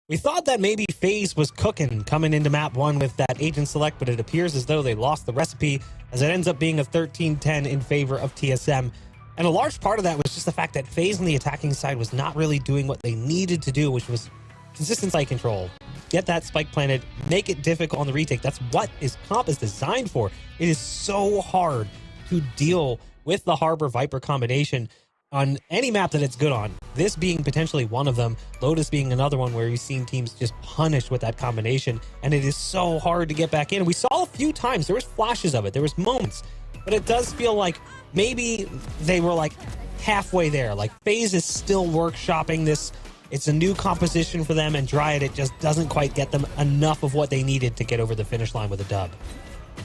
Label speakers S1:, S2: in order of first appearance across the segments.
S1: We thought that maybe FaZe was cooking coming into map 1 with that agent select, but it appears as though they lost the recipe as it ends up being a 13-10 in favor of TSM. And a large part of that was just the fact that FaZe on the attacking side was not really doing what they needed to do, which was consistent site control. Get that spike planted, make it difficult on the retake. That's what comp is designed for. It is so hard to deal with the Harbor Viper combination on any map that it's good on. This being potentially one of them, Lotus being another one where you've seen teams just punished with that combination, and it is so hard to get back in. We saw a few times, there was flashes of it, there was moments, but it does feel like maybe they were like halfway there. Like FaZe is still workshopping this. It's a new composition for them, and Dryad, it just doesn't quite get them enough of what they needed to get over the finish line with a dub.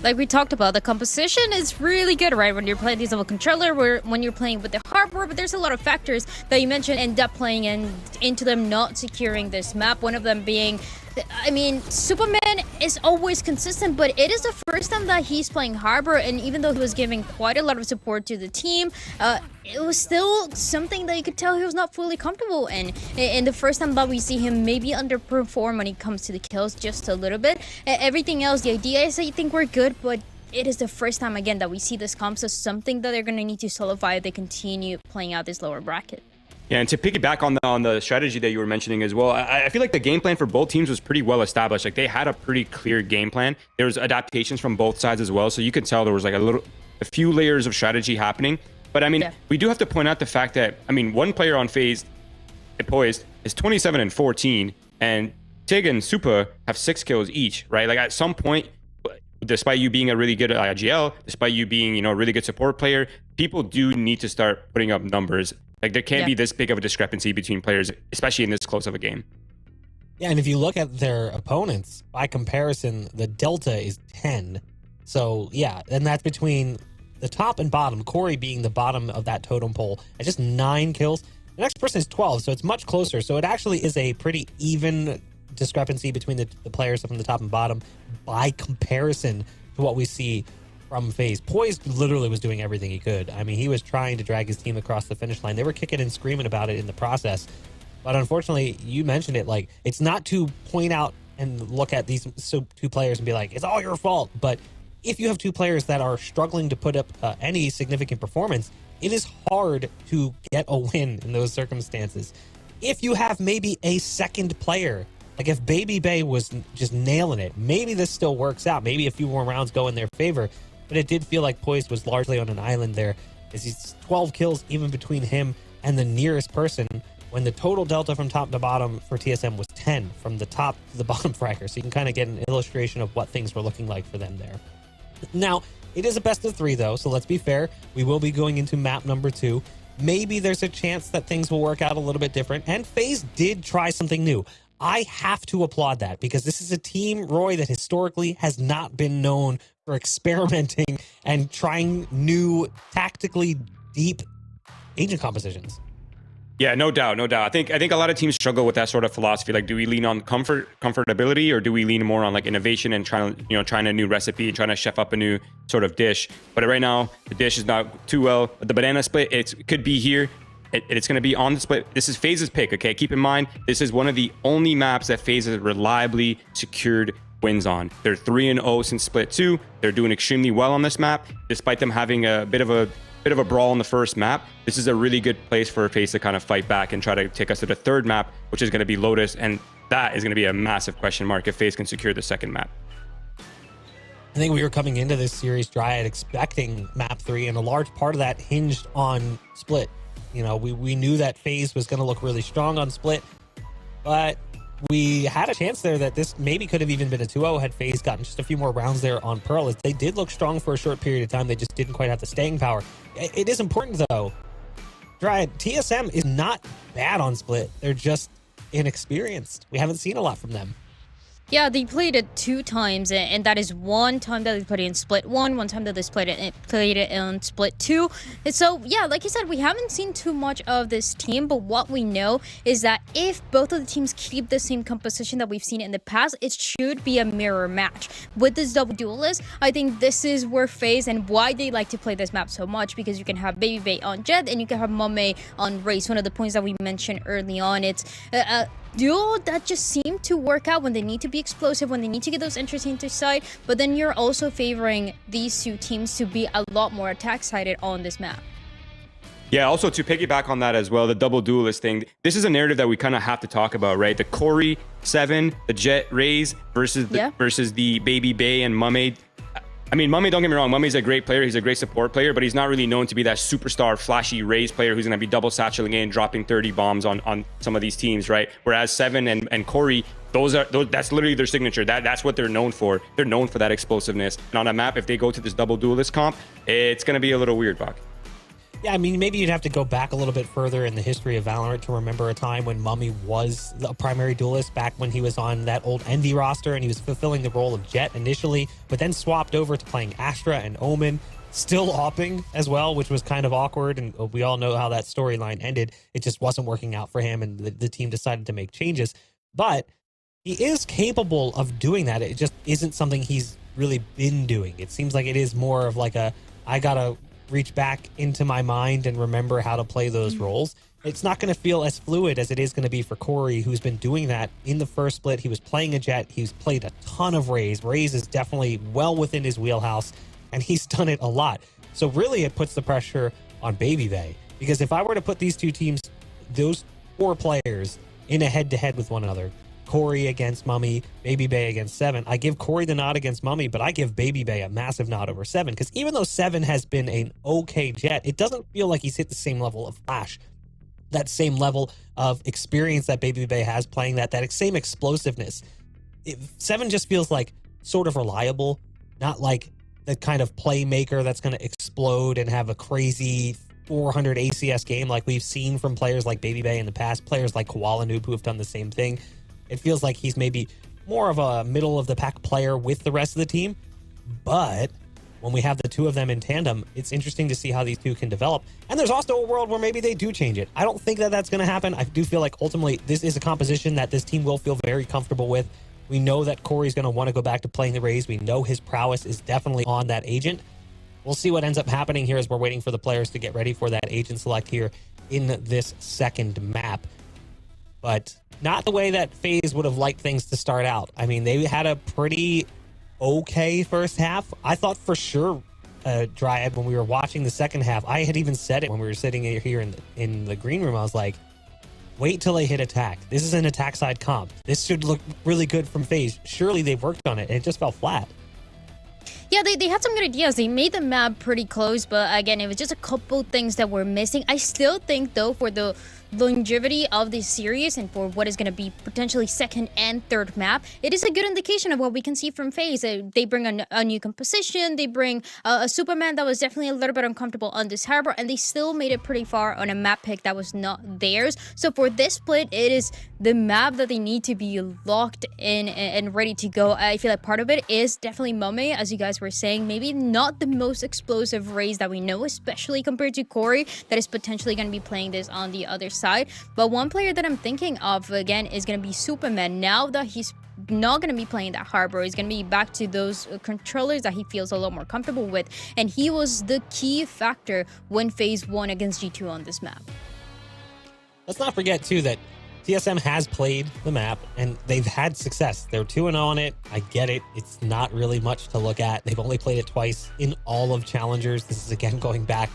S2: Like we talked about, the composition is really good, right? When you're playing these level controller, when you're playing with the Harbor, but there's a lot of factors that you mentioned end up playing into them not securing this map. One of them being, I mean, Superman is always consistent, but it is the first time that he's playing Harbor, and even though he was giving quite a lot of support to the team, it was still something that you could tell he was not fully comfortable in. And the first time that we see him maybe underperform when it comes to the kills just a little bit. Everything else, the idea is I think we're good, but it is the first time again that we see this comp, so something that they're going to need to solidify if they continue playing out this lower bracket.
S3: Yeah, and to piggyback on the strategy that you were mentioning as well, I feel like the game plan for both teams was pretty well established. Like they had a pretty clear game plan. There was adaptations from both sides as well, so you could tell there was like a few layers of strategy happening. But I mean, yeah, we do have to point out the fact that, I mean, one player on FaZe, Poised, is 27 and 14, and Tig and Supa have 6 kills each, right? Like at some point, despite you being a really good IGL, despite you being, you know, a really good support player, people do need to start putting up numbers. Like there can't be this big of a discrepancy between players, especially in this close of a game.
S1: Yeah, and if you look at their opponents, by comparison, the delta is 10. So yeah, and that's between the top and bottom, Corey being the bottom of that totem pole at just 9 kills. The next person is 12, so it's much closer. So it actually is a pretty even discrepancy between the players from the top and bottom by comparison to what we see from FaZe. Poised literally was doing everything he could. I mean, he was trying to drag his team across the finish line. They were kicking and screaming about it in the process. But unfortunately, you mentioned it, like, it's not to point out and look at these two players and be like, it's all your fault. But if you have two players that are struggling to put up any significant performance, it is hard to get a win in those circumstances. If you have maybe a second player, like if Baby Bay was just nailing it, maybe this still works out. Maybe a few more rounds go in their favor. But it did feel like Poised was largely on an island there. It's 12 kills even between him and the nearest person, when the total delta from top to bottom for TSM was 10 from the top to the bottom fragger. So you can kind of get an illustration of what things were looking like for them there. Now, it is a best of 3 though, so let's be fair. We will be going into map number 2. Maybe there's a chance that things will work out a little bit different. And FaZe did try something new. I have to applaud that, because this is a team, Roy, that historically has not been known for experimenting and trying new, tactically deep agent compositions.
S3: Yeah, no doubt, no doubt. I think a lot of teams struggle with that sort of philosophy. Like, do we lean on comfortability, or do we lean more on like innovation and trying a new recipe and trying to chef up a new sort of dish? But right now, the dish is not too well. The banana split, it could be here. It's going to be on the split. This is FaZe's pick, okay? Keep in mind, this is one of the only maps that FaZe has reliably secured wins on. They're 3-0 since split 2. They're doing extremely well on this map, despite them having a bit of a brawl in the first map. This is a really good place for FaZe to kind of fight back and try to take us to the third map, which is going to be Lotus, and that is going to be a massive question mark if FaZe can secure the second map.
S1: I think we were coming into this series, Dryad, expecting map 3, and a large part of that hinged on split. You know, we knew that FaZe was going to look really strong on split, but we had a chance there that this maybe could have even been a 2-0 had FaZe gotten just a few more rounds there on Pearl. As they did look strong for a short period of time, they just didn't quite have the staying power. It is important, though. Dryad, TSM is not bad on split. They're just inexperienced. We haven't seen a lot from them.
S2: Yeah, they played it 2 times, and that is one time that they played it in split 1, one time that they played it in split 2. And so, yeah, like you said, we haven't seen too much of this team, but what we know is that if both of the teams keep the same composition that we've seen in the past, it should be a mirror match. With this double duelist, I think this is where FaZe and why they like to play this map so much, because you can have Baby Bay on Jet and you can have Mame on Race. One of the points that we mentioned early on, it's duo that just seem to work out when they need to be explosive, when they need to get those entries into side, but then you're also favoring these two teams to be a lot more attack-sided on this map.
S3: Yeah, also to piggyback on that as well, the double duelist thing, this is a narrative that we kind of have to talk about, right? The Corey 7, the Jet Rays versus the Baby Bay and Mummy. I mean, Mummy, don't get me wrong, Mummy's a great player, he's a great support player, but he's not really known to be that superstar, flashy Rays player who's going to be double satcheling in, dropping 30 bombs on some of these teams, right? Whereas 7 and Corey, that's literally their signature. That's what they're known for. They're known for that explosiveness. And on a map, if they go to this double duelist comp, it's going to be a little weird, Bach.
S1: Yeah, I mean, maybe you'd have to go back a little bit further in the history of Valorant to remember a time when Mummy was the primary duelist, back when he was on that old Envy roster and he was fulfilling the role of Jet initially, but then swapped over to playing Astra and Omen, still opping as well, which was kind of awkward, and we all know how that storyline ended. It just wasn't working out for him, and the team decided to make changes. But he is capable of doing that. It just isn't something he's really been doing. It seems like it is more of like I gotta reach back into my mind and remember how to play those roles. It's not going to feel as fluid as it is going to be for Corey, who's been doing that in the first split. He was playing a Jet. He's played a ton of Rays. Rays is definitely well within his wheelhouse, and he's done it a lot. So really it puts the pressure on Baby Bay, because if I were to put these two teams, those 4 players, in a head-to-head with one another, Corey against Mummy, Baby Bay against 7. I give Corey the nod against Mummy, but I give Baby Bay a massive nod over 7, because even though 7 has been an okay Jet, it doesn't feel like he's hit the same level of flash, that same level of experience that Baby Bay has playing that same explosiveness. 7 just feels like sort of reliable, not like the kind of playmaker that's going to explode and have a crazy 400 ACS game like we've seen from players like Baby Bay in the past, players like Koala Noob who have done the same thing. It feels like he's maybe more of a middle-of-the-pack player with the rest of the team. But when we have the two of them in tandem, it's interesting to see how these two can develop. And there's also a world where maybe they do change it. I don't think that that's going to happen. I do feel like ultimately this is a composition that this team will feel very comfortable with. We know that Corey's going to want to go back to playing the Rays. We know his prowess is definitely on that agent. We'll see what ends up happening here as we're waiting for the players to get ready for that agent select here in this second map. But not the way that FaZe would have liked things to start out. I mean, they had a pretty okay first half. I thought for sure, Dryad, when we were watching the second half, I had even said it when we were sitting here in the green room. I was like, wait till they hit attack. This is an attack side comp. This should look really good from FaZe. Surely they've worked on it, and it just fell flat.
S2: Yeah, they had some good ideas. They made the map pretty close, but again, it was just a couple things that were missing. I still think, though, for the longevity of this series and for what is going to be potentially second and third map, it is a good indication of what we can see from FaZe. They bring a new composition, they bring a Superman that was definitely a little bit uncomfortable on this harbor, and they still made it pretty far on a map pick that was not theirs. So for this split, it is the map that they need to be locked in and ready to go. I feel like part of it is definitely Mummy, as you guys were saying, maybe not the most explosive Rays that we know, especially compared to Corey, that is potentially going to be playing this on the other side. But one player that I'm thinking of again is going to be Superman. Now that he's not going to be playing that harbor, he's going to be back to those controllers that he feels a lot more comfortable with, and he was the key factor when FaZe won against G2 on this map.
S1: Let's not forget too that TSM has played the map and they've had success. They're 2-0 on it. I get it. It's not really much to look at. They've only played it twice in all of Challengers. This is again going back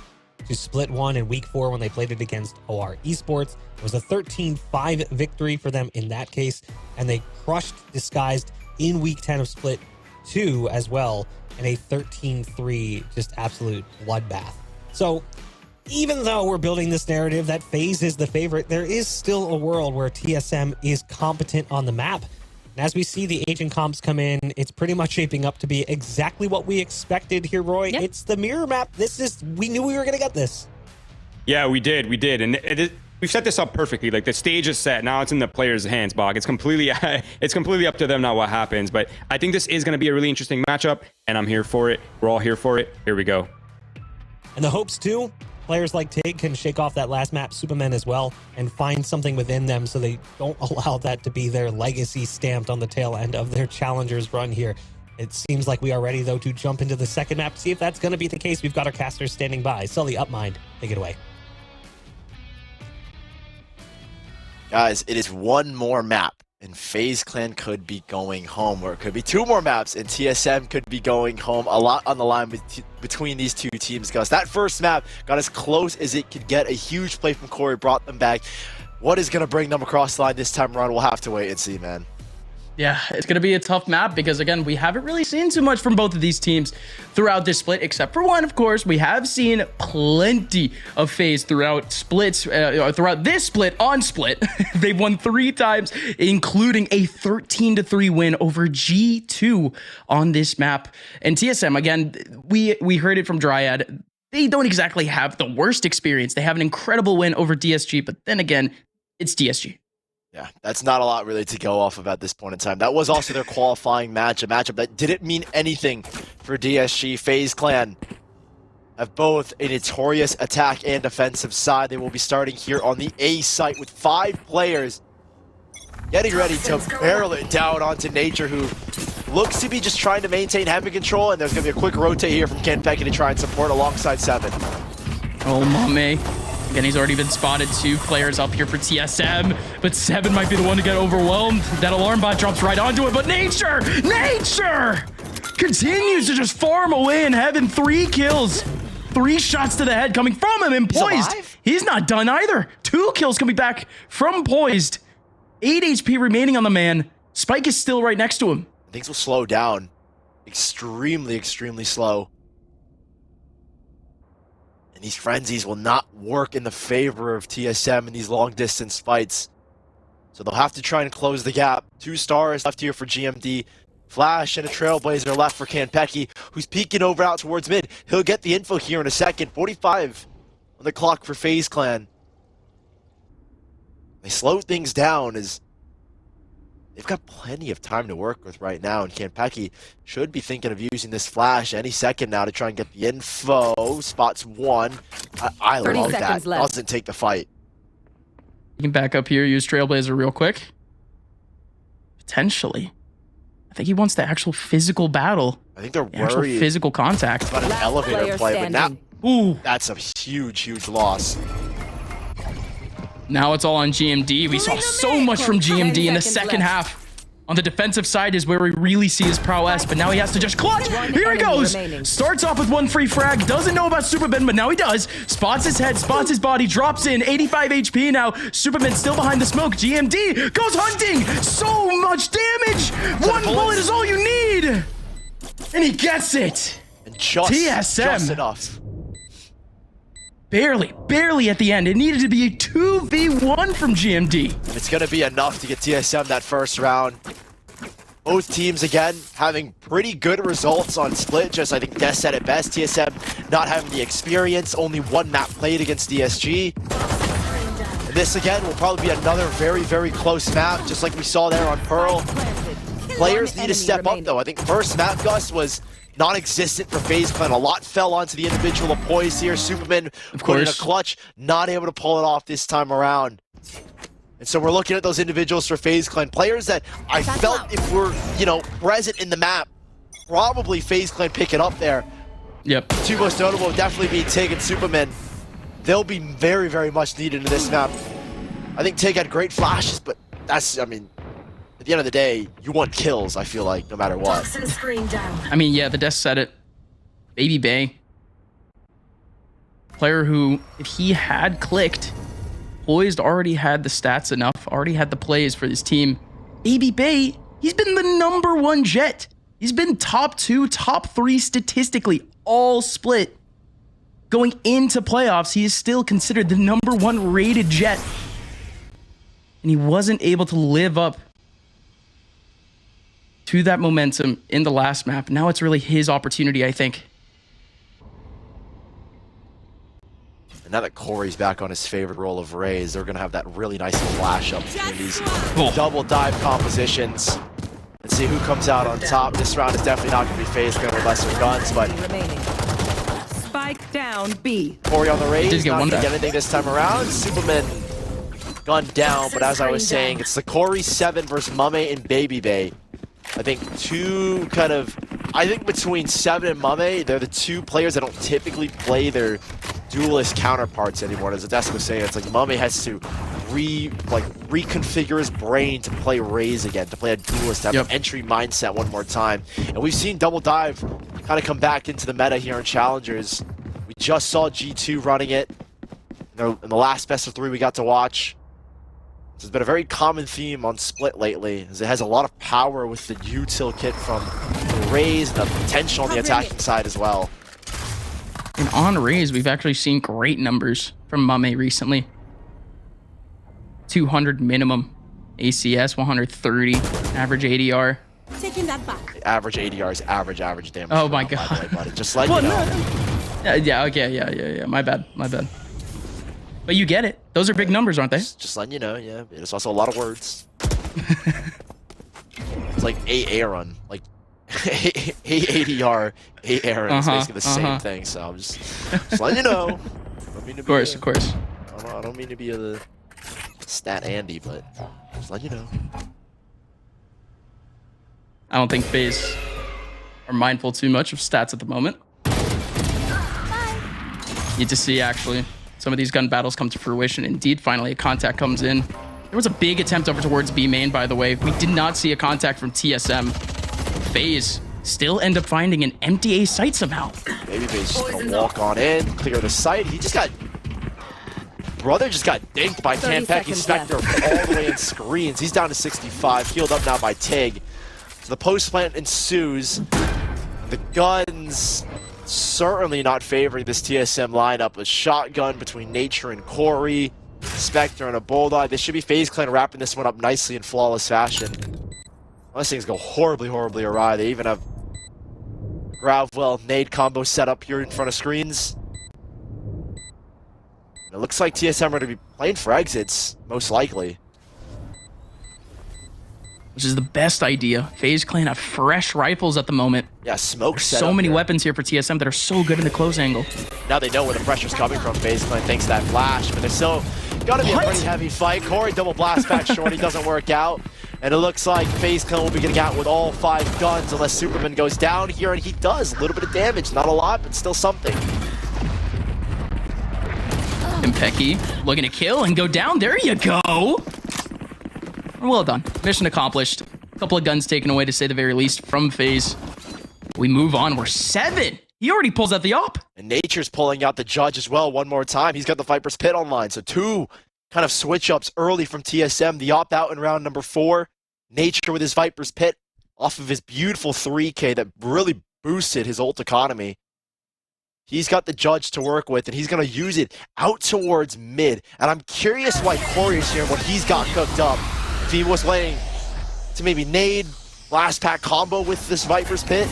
S1: to Split 1 in Week 4 when they played it against OR Esports. It was a 13-5 victory for them in that case, and they crushed Disguised in Week 10 of Split 2 as well in a 13-3 just absolute bloodbath. So even though we're building this narrative that FaZe is the favorite, there is still a world where TSM is competent on the map. And as we see the agent comps come in, it's pretty much shaping up to be exactly what we expected here, Roy. Yep. It's the mirror map. We knew we were going to get this.
S3: Yeah, we did. And we've set this up perfectly. Like, the stage is set. Now it's in the players' hands, Bog. It's completely up to them now what happens. But I think this is going to be a really interesting matchup, and I'm here for it. We're all here for it. Here we go.
S1: And the hopes, too. Players like Tig can shake off that last map, Superman as well, and find something within them so they don't allow that to be their legacy stamped on the tail end of their Challengers run here. It seems like we are ready, though, to jump into the second map to see if that's going to be the case. We've got our casters standing by. Sully, Upmind, take it away.
S4: Guys, it is one more map, and FaZe Clan could be going home, or it could be two more maps, and TSM could be going home. A lot on the line between these two teams, Gus. That first map got as close as it could get. A huge play from Corey brought them back. What is going to bring them across the line this time around? We'll have to wait and see, man.
S5: Yeah, it's going to be a tough map because, again, we haven't really seen too much from both of these teams throughout this split, except for one, of course. We have seen plenty of FaZe throughout splits, throughout this split on split. They've won 3 times, including a 13-3 win over G2 on this map. And TSM, again, we heard it from Dryad. They don't exactly have the worst experience. They have an incredible win over DSG, but then again, it's DSG.
S4: Yeah, that's not a lot really to go off of at this point in time. That was also their qualifying match, a matchup that didn't mean anything for DSG. FaZe Clan have both a notorious attack and defensive side. They will be starting here on the A site with 5 players getting ready to barrel it down onto Nature, who looks to be just trying to maintain heavy control, and there's going to be a quick rotate here from Kenpecky to try and support alongside 7.
S5: Oh, Mame. Again, he's already been spotted. 2 players up here for TSM, but 7 might be the one to get overwhelmed. That alarm bot drops right onto it, but Nature continues to just farm away in heaven. 3 kills, 3 shots to the head coming from him, and Poised. He's not done either. 2 kills coming back from Poised. 8 HP remaining on the man. Spike is still right next to him.
S4: Things will slow down. Extremely, extremely slow. And these frenzies will not work in the favor of TSM in these long-distance fights. So they'll have to try and close the gap. 2 stars left here for GMD. Flash and a Trailblazer left for Kenpecky, who's peeking over out towards mid. He'll get the info here in a second. 45 on the clock for FaZe Clan. They slow things down as they've got plenty of time to work with right now, and Kenpecky should be thinking of using this flash any second now to try and get the info. Spots 1. I love that. Left. Doesn't take the fight.
S5: You can back up here, use Trailblazer real quick. Potentially. I think he wants the actual physical battle.
S4: I think they're
S5: the actual
S4: worried
S5: physical contact.
S4: About an elevator play, but now, that's a huge, huge loss.
S5: Now it's all on GMD. We saw so much from GMD in the second half. On the defensive side is where we really see his prowess, but now he has to just clutch. Here he goes. Starts off with 1 free frag. Doesn't know about Superman, but now he does. Spots his head, spots his body, drops in. 85 HP now. Superman still behind the smoke. GMD goes hunting. So much damage. 1 bullet is all you need. And he gets it.
S4: And just enough.
S5: Barely at the end. It needed to be a 2v1 from GMD.
S4: And it's going to be enough to get TSM that first round. Both teams, again, having pretty good results on split. Just, I think Des said it best. TSM not having the experience. Only 1 map played against DSG. And this, again, will probably be another very, very close map, just like we saw there on Pearl. Players need to step up, though. I think first map, Gus, was non-existent for FaZe Clan. A lot fell onto the individual of Poised here. Superman put in a clutch, not able to pull it off this time around. And so we're looking at those individuals for FaZe Clan. Players that I felt if we're, present in the map, probably FaZe Clan pick it up there.
S5: Yep.
S4: 2 most notable would definitely be Tig and Superman. They'll be very, very much needed in this map. I think Tig had great flashes, but that's, at the end of the day, you want kills, I feel like, no matter what.
S5: Yeah, the desk said it. Baby Bay. Player who, if he had clicked, Poised already had the stats enough, already had the plays for his team. Baby Bay, he's been the #1 Jet. He's been top 2, top 3 statistically, all split. Going into playoffs, he is still considered the #1 rated Jet. And he wasn't able to live up to that momentum in the last map. Now it's really his opportunity, I think.
S4: And now that Corey's back on his favorite role of Raze, they're going to have that really nice flash up between these double dive compositions. Let's see who comes out on top. This round is definitely not going to be FaZe Clan with lesser guns, but
S6: Spike down B.
S4: Corey on the Raze, not going to get anything this time around. Superman gun down, but as I was saying, it's the Corey 7 versus Mame and Baby Bay. I think between 7 and Mame, they're the 2 players that don't typically play their duelist counterparts anymore. As Adessa was saying, it's like Mame has to reconfigure his brain to play Raze again, to play a duelist, to have an entry mindset one more time. And we've seen Double Dive kind of come back into the meta here in Challengers. We just saw G2 running it in the last best of 3 we got to watch. This has been a very common theme on Split lately, as it has a lot of power with the util kit from the Raze and the potential on the attacking side as well.
S5: And on Raze, we've actually seen great numbers from Mame recently. 200 minimum ACS, 130 average ADR.
S6: Taking that back.
S4: Average ADR is average damage.
S5: Oh my god.
S4: Buddy. Just let you know.
S5: No. Yeah, okay, yeah. My bad. But you get it. Those are big numbers, aren't they?
S4: Just letting you know, yeah. It's also a lot of words. It's like A run. Like ADR, A Aaron. It's basically the same thing, so I'm just letting you know.
S5: Of course.
S4: I don't mean to be the stat Andy, but just letting you know.
S5: I don't think FaZe are mindful too much of stats at the moment. Need to see, actually, some of these gun battles come to fruition. Indeed, finally, a contact comes in. There was a big attempt over towards B main, by the way. We did not see a contact from TSM. FaZe still end up finding an empty A site somehow.
S4: Maybe FaZe just gonna walk on in, clear the site. Brother just got dinked by Kanpeki Spectre all the way in screens. He's down to 65, healed up now by Tig. So the post plant ensues. The guns certainly not favoring this TSM lineup. A shotgun between Nature and Corey, Spectre and a Bulldog. This should be FaZe Clan wrapping this one up nicely in flawless fashion. Unless things go horribly awry. They even have Gravwell nade combo set up here in front of screens. It looks like TSM are going to be playing for exits, most likely.
S5: Which is the best idea. FaZe Clan have fresh rifles at the moment.
S4: Yeah, smoke set
S5: so
S4: up
S5: many
S4: here.
S5: weapons here for TSM that are so good in the close angle.
S4: Now they know where the pressure's coming from. FaZe Clan thanks to that flash, but they're still gonna be a pretty heavy fight. Corey double blast back shorty doesn't work out. And it looks like FaZe Clan will be getting out with all 5 guns unless Superman goes down here, and he does. A little bit of damage, not a lot, but still something.
S5: Kanpeki looking to kill and go down. There you go. Well done. Mission accomplished. A couple of guns taken away, to say the very least, from FaZe. We move on. We're 7. He already pulls out the op.
S4: And Nature's pulling out the Judge as well one more time. He's got the Viper's Pit online. So 2 kind of switch-ups early from TSM. The opt-out in round number 4. Nature with his Viper's Pit off of his beautiful 3K that really boosted his ult economy. He's got the Judge to work with, and he's going to use it out towards mid. And I'm curious why Corey's here, what he's got cooked up. If he was laying to maybe nade, last pack combo with this Viper's Pit.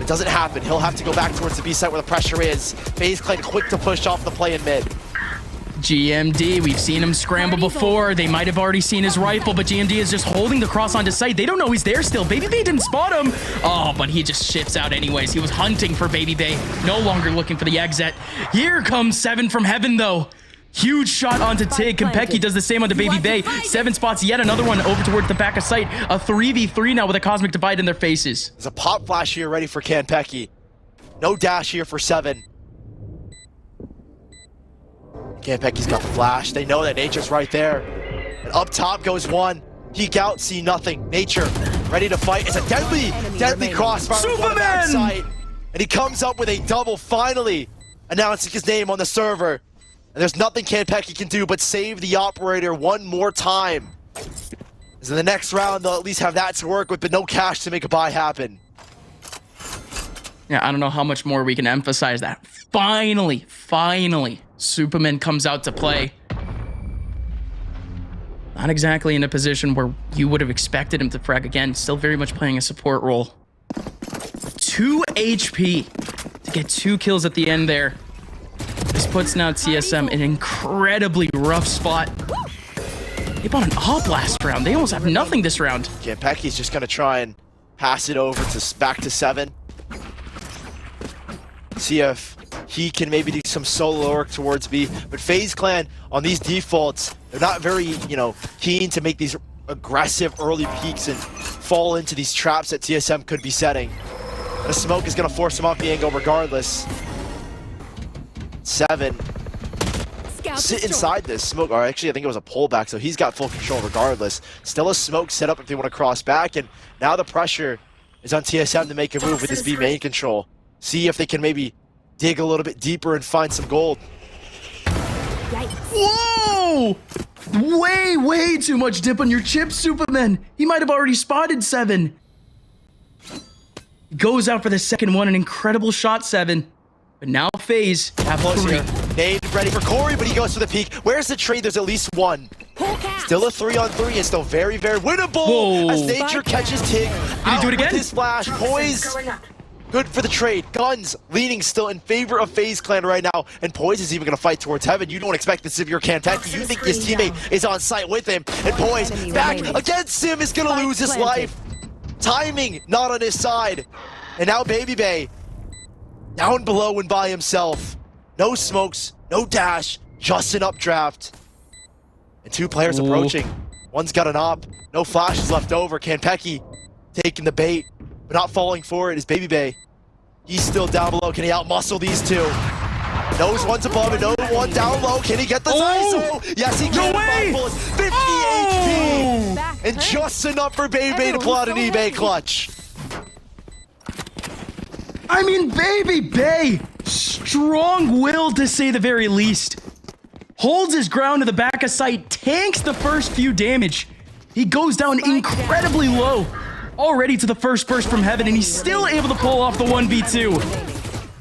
S4: It doesn't happen. He'll have to go back towards the B site where the pressure is. FaZe Clan quick to push off the play in mid.
S5: GMD, we've seen him scramble before. They might have already seen his rifle, but GMD is just holding the cross onto sight. They don't know he's there still. Baby Bay didn't spot him. Oh, but he just shifts out anyways. He was hunting for Baby Bay, no longer looking for the exit. Here comes 7 from heaven, though. Huge shot onto Tig. Kanpeki does the same onto Baby Bay. 7 spots yet another one over towards the back of sight. A 3v3 now with a Cosmic Divide in their faces.
S4: There's a pop flash here ready for Kanpeki. No dash here for 7. Kanpeki's got the flash. They know that Nature's right there. And up top goes 1. Peek out, see nothing. Nature ready to fight. It's a deadly crossfire.
S5: Superman!
S4: And he comes up with a double, finally announcing his name on the server. And there's nothing Kanpeki can do but save the operator one more time. As in the next round, they'll at least have that to work with, but no cash to make a buy happen.
S5: Yeah, I don't know how much more we can emphasize that. Finally, Superman comes out to play. Not exactly in a position where you would have expected him to frag again. Still very much playing a support role. 2 HP to get 2 kills at the end there. This puts now TSM in an incredibly rough spot. They bought an op last round. They almost have nothing this round.
S4: Kanpeki's just gonna try and pass it over to back to 7. See if he can maybe do some solo work towards B. But FaZe Clan, on these defaults, they're not very, keen to make these aggressive early peaks and fall into these traps that TSM could be setting. The smoke is going to force him off the angle regardless. 7. sit inside this smoke. Or actually, I think it was a pullback, so he's got full control regardless. Still a smoke set up if they want to cross back, and now the pressure is on TSM to make a move with this B main control. See if they can maybe dig a little bit deeper and find some gold.
S5: Whoa! Way too much dip on your chip, Superman. He might have already spotted 7. Goes out for the second one, an incredible shot, 7. But now FaZe have
S4: Close
S5: 3.
S4: here. Nade ready for Corey, but he goes for the peek. Where's the trade? There's at least one. Still a 3-on-3 and still very, very winnable.
S5: Whoa.
S4: As Nature catches Tig.
S5: he do it again?
S4: With his flash. Poise. Good for the trade. Guns leaning still in favor of FaZe Clan right now. And Poise is even going to fight towards heaven. You don't expect this if you're Kentucky. You think his teammate is on site with him. And Poise back again. Sim is going to lose his life. Timing not on his side. And now Baby Bay down below and by himself. No smokes, no dash, just an updraft. And 2 players approaching. One's got an op. No flashes left over. Kanpeki taking the bait, but not falling for it is Baby Bay. He's still down below. Can he outmuscle these 2? Knows one's above and knows one down low. Can he get the ISO? Yes, he can.
S5: No way!
S4: 50 HP! And just enough for Baby Bay to pull out an eBay clutch.
S5: I mean, Baby Bay, strong-willed to say the very least. Holds his ground to the back of sight, tanks the first few damage. He goes down incredibly low, already to the first burst from heaven, and he's still able to pull off the 1v2.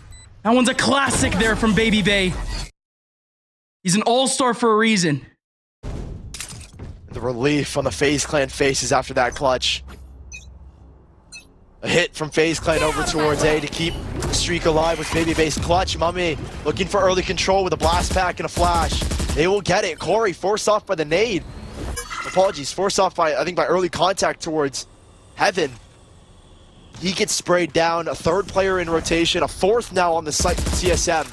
S5: That one's a classic there from Baby Bay. He's an all-star for a reason.
S4: The relief on the FaZe Clan faces after that clutch. A hit from FaZe Clan over towards A to keep the streak alive with Baby Bay's clutch. Mummy looking for early control with a blast pack and a flash. They will get it. Corey forced off by the nade. Apologies, forced off by, I think, by early contact towards Heaven. He gets sprayed down. A 3rd player in rotation, a 4th now on the site for TSM.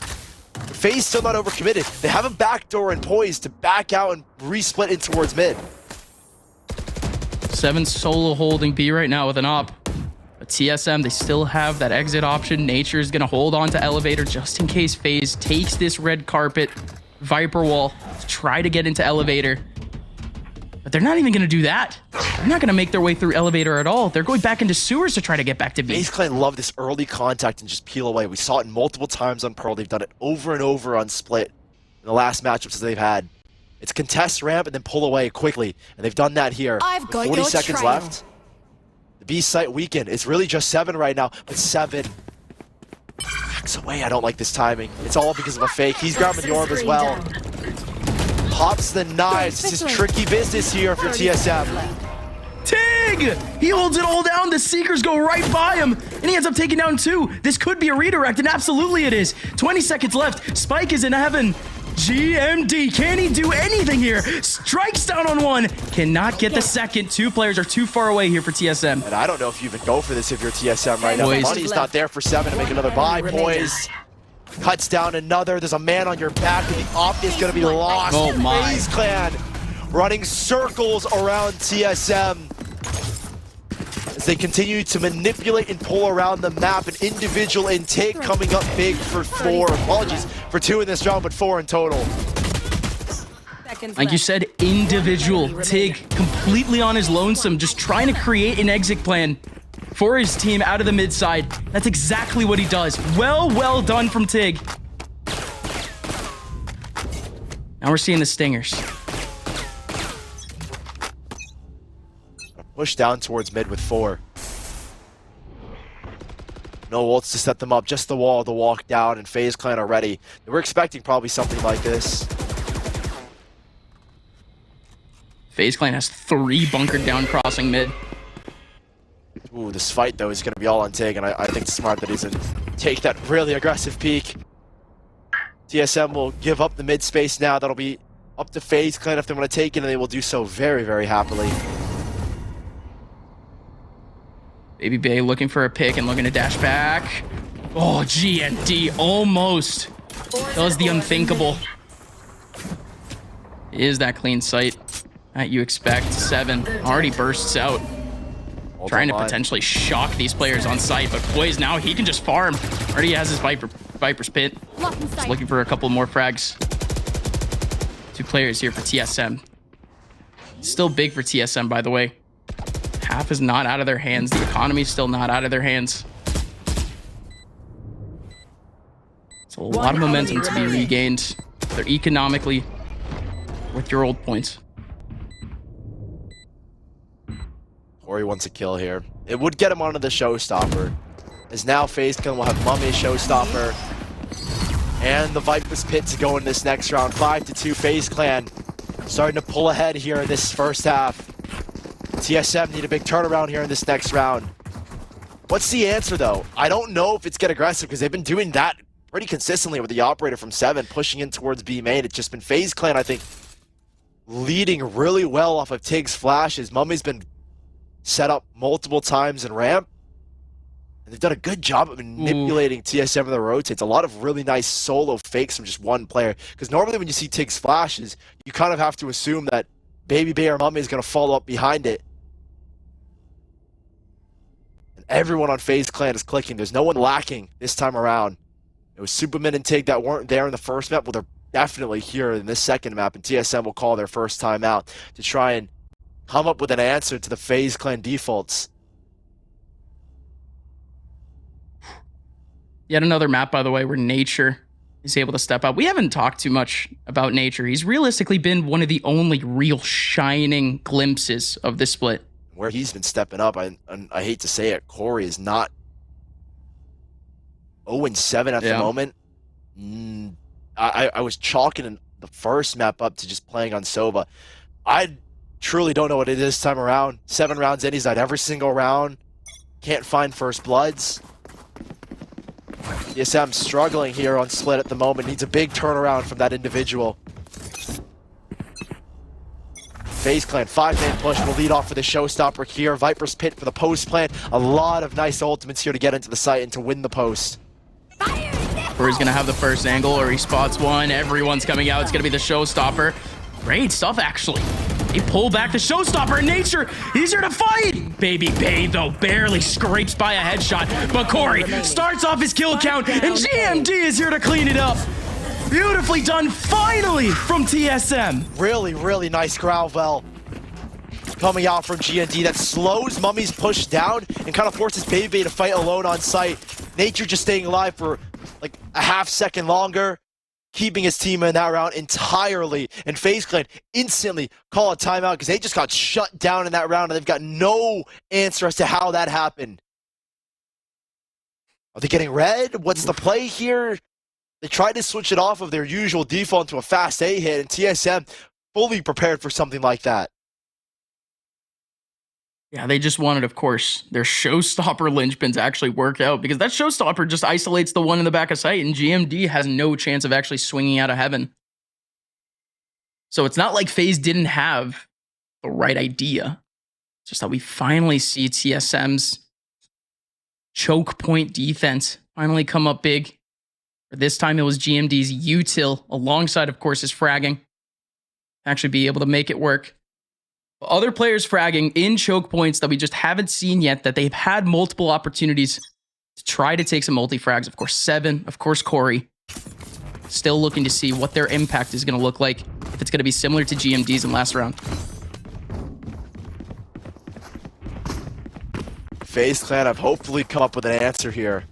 S4: FaZe still not overcommitted. They have a backdoor and poised to back out and resplit in towards mid.
S5: 7 solo holding B right now with an op. But TSM, they still have that exit option. Nature is going to hold on to elevator just in case FaZe takes this red carpet Viper wall to try to get into elevator. But they're not even going to do that. They're not going to make their way through elevator at all. They're going back into sewers to try to get back to B.
S4: FaZe Clan love this early contact and just peel away. We saw it multiple times on Pearl. They've done it over and over on Split in the last matchups that they've had. It's contest ramp and then pull away quickly. And they've done that here.
S7: I've got
S4: 40
S7: your
S4: seconds
S7: trail.
S4: left. The B site weakened. It's really just 7 right now, but 7 backs away. I don't like this timing. It's all because of a fake. He's grabbing the orb as well. Pops the knives. This is tricky business here for TSM.
S5: Tig! He holds it all down. The Seekers go right by him, and he ends up taking down 2. This could be a redirect, and absolutely it is. 20 seconds left. Spike is in heaven. GMD, can he do anything here? Strikes down on 1. Cannot get the second. 2 players are too far away here for TSM.
S4: And I don't know if you even go for this if you're TSM right now. The
S5: Poised.
S4: money's not there for 7 to make another buy. Poised. Cuts down another. There's a man on your back, and the op is going to be lost.
S5: Oh my.
S4: FaZe Clan running circles around TSM as they continue to manipulate and pull around the map. An individual intake coming up big for 4. Apologies for 2 in this round, but 4 in total.
S5: Like you said, individual. Tig completely on his lonesome, just trying to create an exit plan for his team out of the mid side. That's exactly what he does. Well done from Tig. Now we're seeing the Stingers.
S4: Push down towards mid with 4. No ults to set them up, just the wall to walk down, and FaZe Clan are ready. We're expecting probably something like this.
S5: FaZe Clan has 3 bunkered down crossing mid.
S4: Ooh, this fight though is going to be all on Tig, and I think it's smart that he's going to take that really aggressive peek. TSM will give up the mid space now. That'll be up to FaZe Clan if they want to take it, and they will do so very, very happily.
S5: Baby Bay looking for a pick and looking to dash back. Oh, GND almost does the unthinkable. Is that clean sight that you expect? 7 already bursts out. Trying to potentially shock these players on site, but Poise now, he can just farm. Already has his Viper's pit. Just looking for a couple more frags. Two players here for TSM. Still big for TSM, by the way. Half is not out of their hands. The economy's still not out of their hands. It's a lot of momentum to be regained. They're economically with your old points.
S4: Corey wants a kill here. It would get him onto the showstopper. As now FaZe Clan will have Mummy showstopper. And the Viper's Pit to go in this next round. 5-2 FaZe Clan. Starting to pull ahead here in this first half. TSM need a big turnaround here in this next round. What's the answer though? I don't know if it's get aggressive because they've been doing that pretty consistently with the operator from 7 pushing in towards B main. It's just been FaZe Clan, I think, leading really well off of Tig's flashes. Mummy's been set up multiple times in ramp. And they've done a good job of manipulating TSM in the rotates. A lot of really nice solo fakes from just one player. Because normally when you see Tig's flashes, you kind of have to assume that Baby Bay or Mummy is going to follow up behind it. And everyone on FaZe Clan is clicking. There's no one lacking this time around. It was Superman and Tig that weren't there in the first map. Well, they're definitely here in this second map. And TSM will call their first time out to try and come up with an answer to the FaZe Clan defaults.
S5: Yet another map, by the way, where Nature is able to step up. We haven't talked too much about Nature. He's realistically been one of the only real shining glimpses of this split.
S4: Where he's been stepping up, I hate to say it, Corey is not 0-7 at the moment. I was chalking the first map up to just playing on Sova. I truly don't know what it is this time around. 7 rounds in, he's died every single round. Can't find first bloods. TSM struggling here on split at the moment. Needs a big turnaround from that individual. FaZe Clan 5-man push will lead off for the showstopper here. Viper's Pit for the post plant. A lot of nice ultimates here to get into the site and to win the post.
S5: Or he's gonna have the first angle, or he spots one. Everyone's coming out. It's gonna be the showstopper. Great stuff, actually. They pull back the showstopper in Nature. He's here to fight. Baby Bay, though, barely scrapes by a headshot. But Corey starts off his kill count, and GMD is here to clean it up. Beautifully done, finally, from TSM.
S4: Really, really nice Growlvel coming out from GMD that slows Mummy's push down and kind of forces Baby Bay to fight alone on site. Nature just staying alive for like a half second longer, keeping his team in that round entirely, and FaZe Clan instantly call a timeout because they just got shut down in that round and they've got no answer as to how that happened. Are they getting red? What's the play here? They tried to switch it off of their usual default into a fast A hit, and TSM fully prepared for something like that.
S5: Yeah, they just wanted, of course, their showstopper linchpin to actually work out, because that showstopper just isolates the one in the back of sight, and GMD has no chance of actually swinging out of heaven. So it's not like FaZe didn't have the right idea. It's just that we finally see TSM's choke point defense finally come up big. This time it was GMD's util alongside, of course, his fragging. Actually be able to make it work. Other players fragging in choke points that we just haven't seen yet, that they've had multiple opportunities to try to take some multi-frags. Of course, 7. Of course, Corey. Still looking to see what their impact is going to look like, if it's going to be similar to GMD's in last round.
S4: FaZe Clan have hopefully come up with an answer here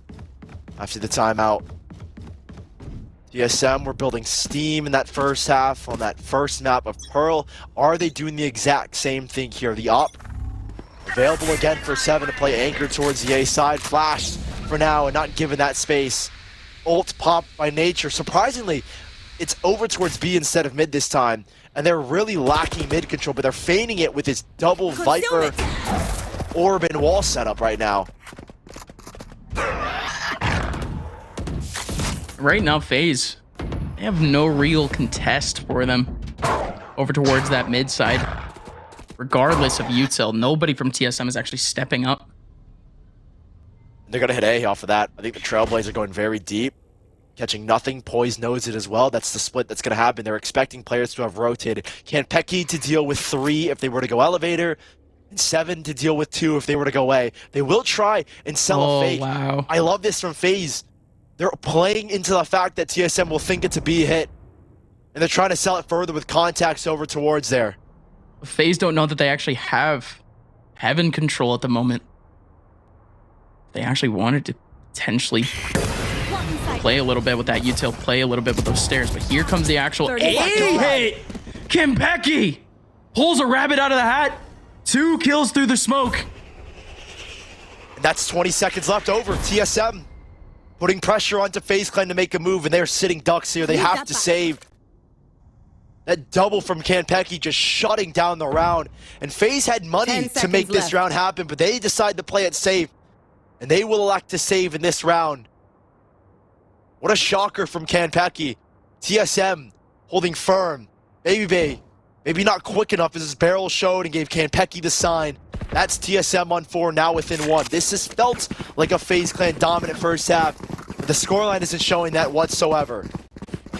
S4: after the timeout. TSM were building steam in that first half on that first map of Pearl. Are they doing the exact same thing here? The op available again for 7 to play anchor towards the A side. Flashed for now and not given that space. Ult pop by Nature. Surprisingly, it's over towards B instead of mid this time. And they're really lacking mid control, but they're feigning it with this double Viper orb and wall setup right now.
S5: Right now, FaZe, they have no real contest for them over towards that mid side. Regardless of util, nobody from TSM is actually stepping up.
S4: They're going to hit A off of that. I think the Trailblazers are going very deep. Catching nothing. Poise knows it as well. That's the split that's going to happen. They're expecting players to have rotated. Kanpeki to deal with 3 if they were to go elevator, and 7 to deal with 2 if they were to go away. They will try and sell a fake.
S5: Wow.
S4: I love this from FaZe. They're playing into the fact that TSM will think it's a B hit. And they're trying to sell it further with contacts over towards there.
S5: FaZe don't know that they actually have Heaven control at the moment. They actually wanted to potentially play a little bit with that util, play a little bit with those stairs, but here comes the actual hit. Kimpeki pulls a rabbit out of the hat. 2 kills through the smoke.
S4: And that's 20 seconds left over. TSM putting pressure onto FaZe Clan to make a move, and they're sitting ducks here. They have to save. That double from Kanpeki just shutting down the round. And FaZe had money to make this round happen, but they decide to play it safe. And they will elect to save in this round. What a shocker from Kanpeki. TSM holding firm. Baby maybe not quick enough as his barrel showed and gave Kanpeki the sign. That's TSM on 4, now within 1. This has felt like a FaZe Clan dominant first half. But the scoreline isn't showing that whatsoever.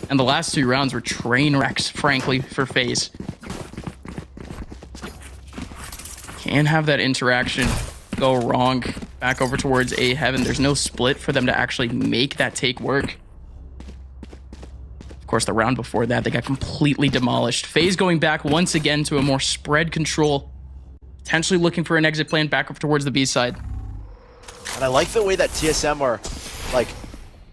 S5: And the last 2 rounds were train wrecks, frankly, for FaZe. Can't have that interaction go wrong back over towards A Heaven. There's no split for them to actually make that take work. Of course, the round before that, they got completely demolished. FaZe going back once again to a more spread control, potentially looking for an exit plan back up towards the B side.
S4: And I like the way that TSM are, like,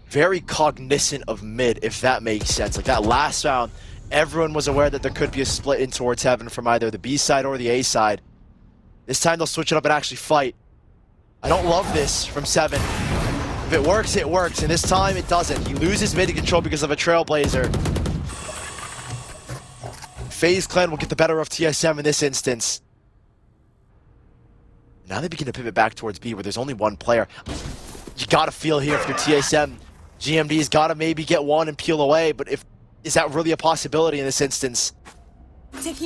S4: very cognizant of mid, if that makes sense. Like that last round, everyone was aware that there could be a split in towards Heaven from either the B side or the A side. This time they'll switch it up and actually fight. I don't love this from 7. If it works, it works, and this time it doesn't. He loses mid control because of a Trailblazer. FaZe Clan will get the better of TSM in this instance. Now they begin to pivot back towards B, where there's only one player. You gotta feel here for TSM. GMD's gotta maybe get one and peel away, but is that really a possibility in this instance?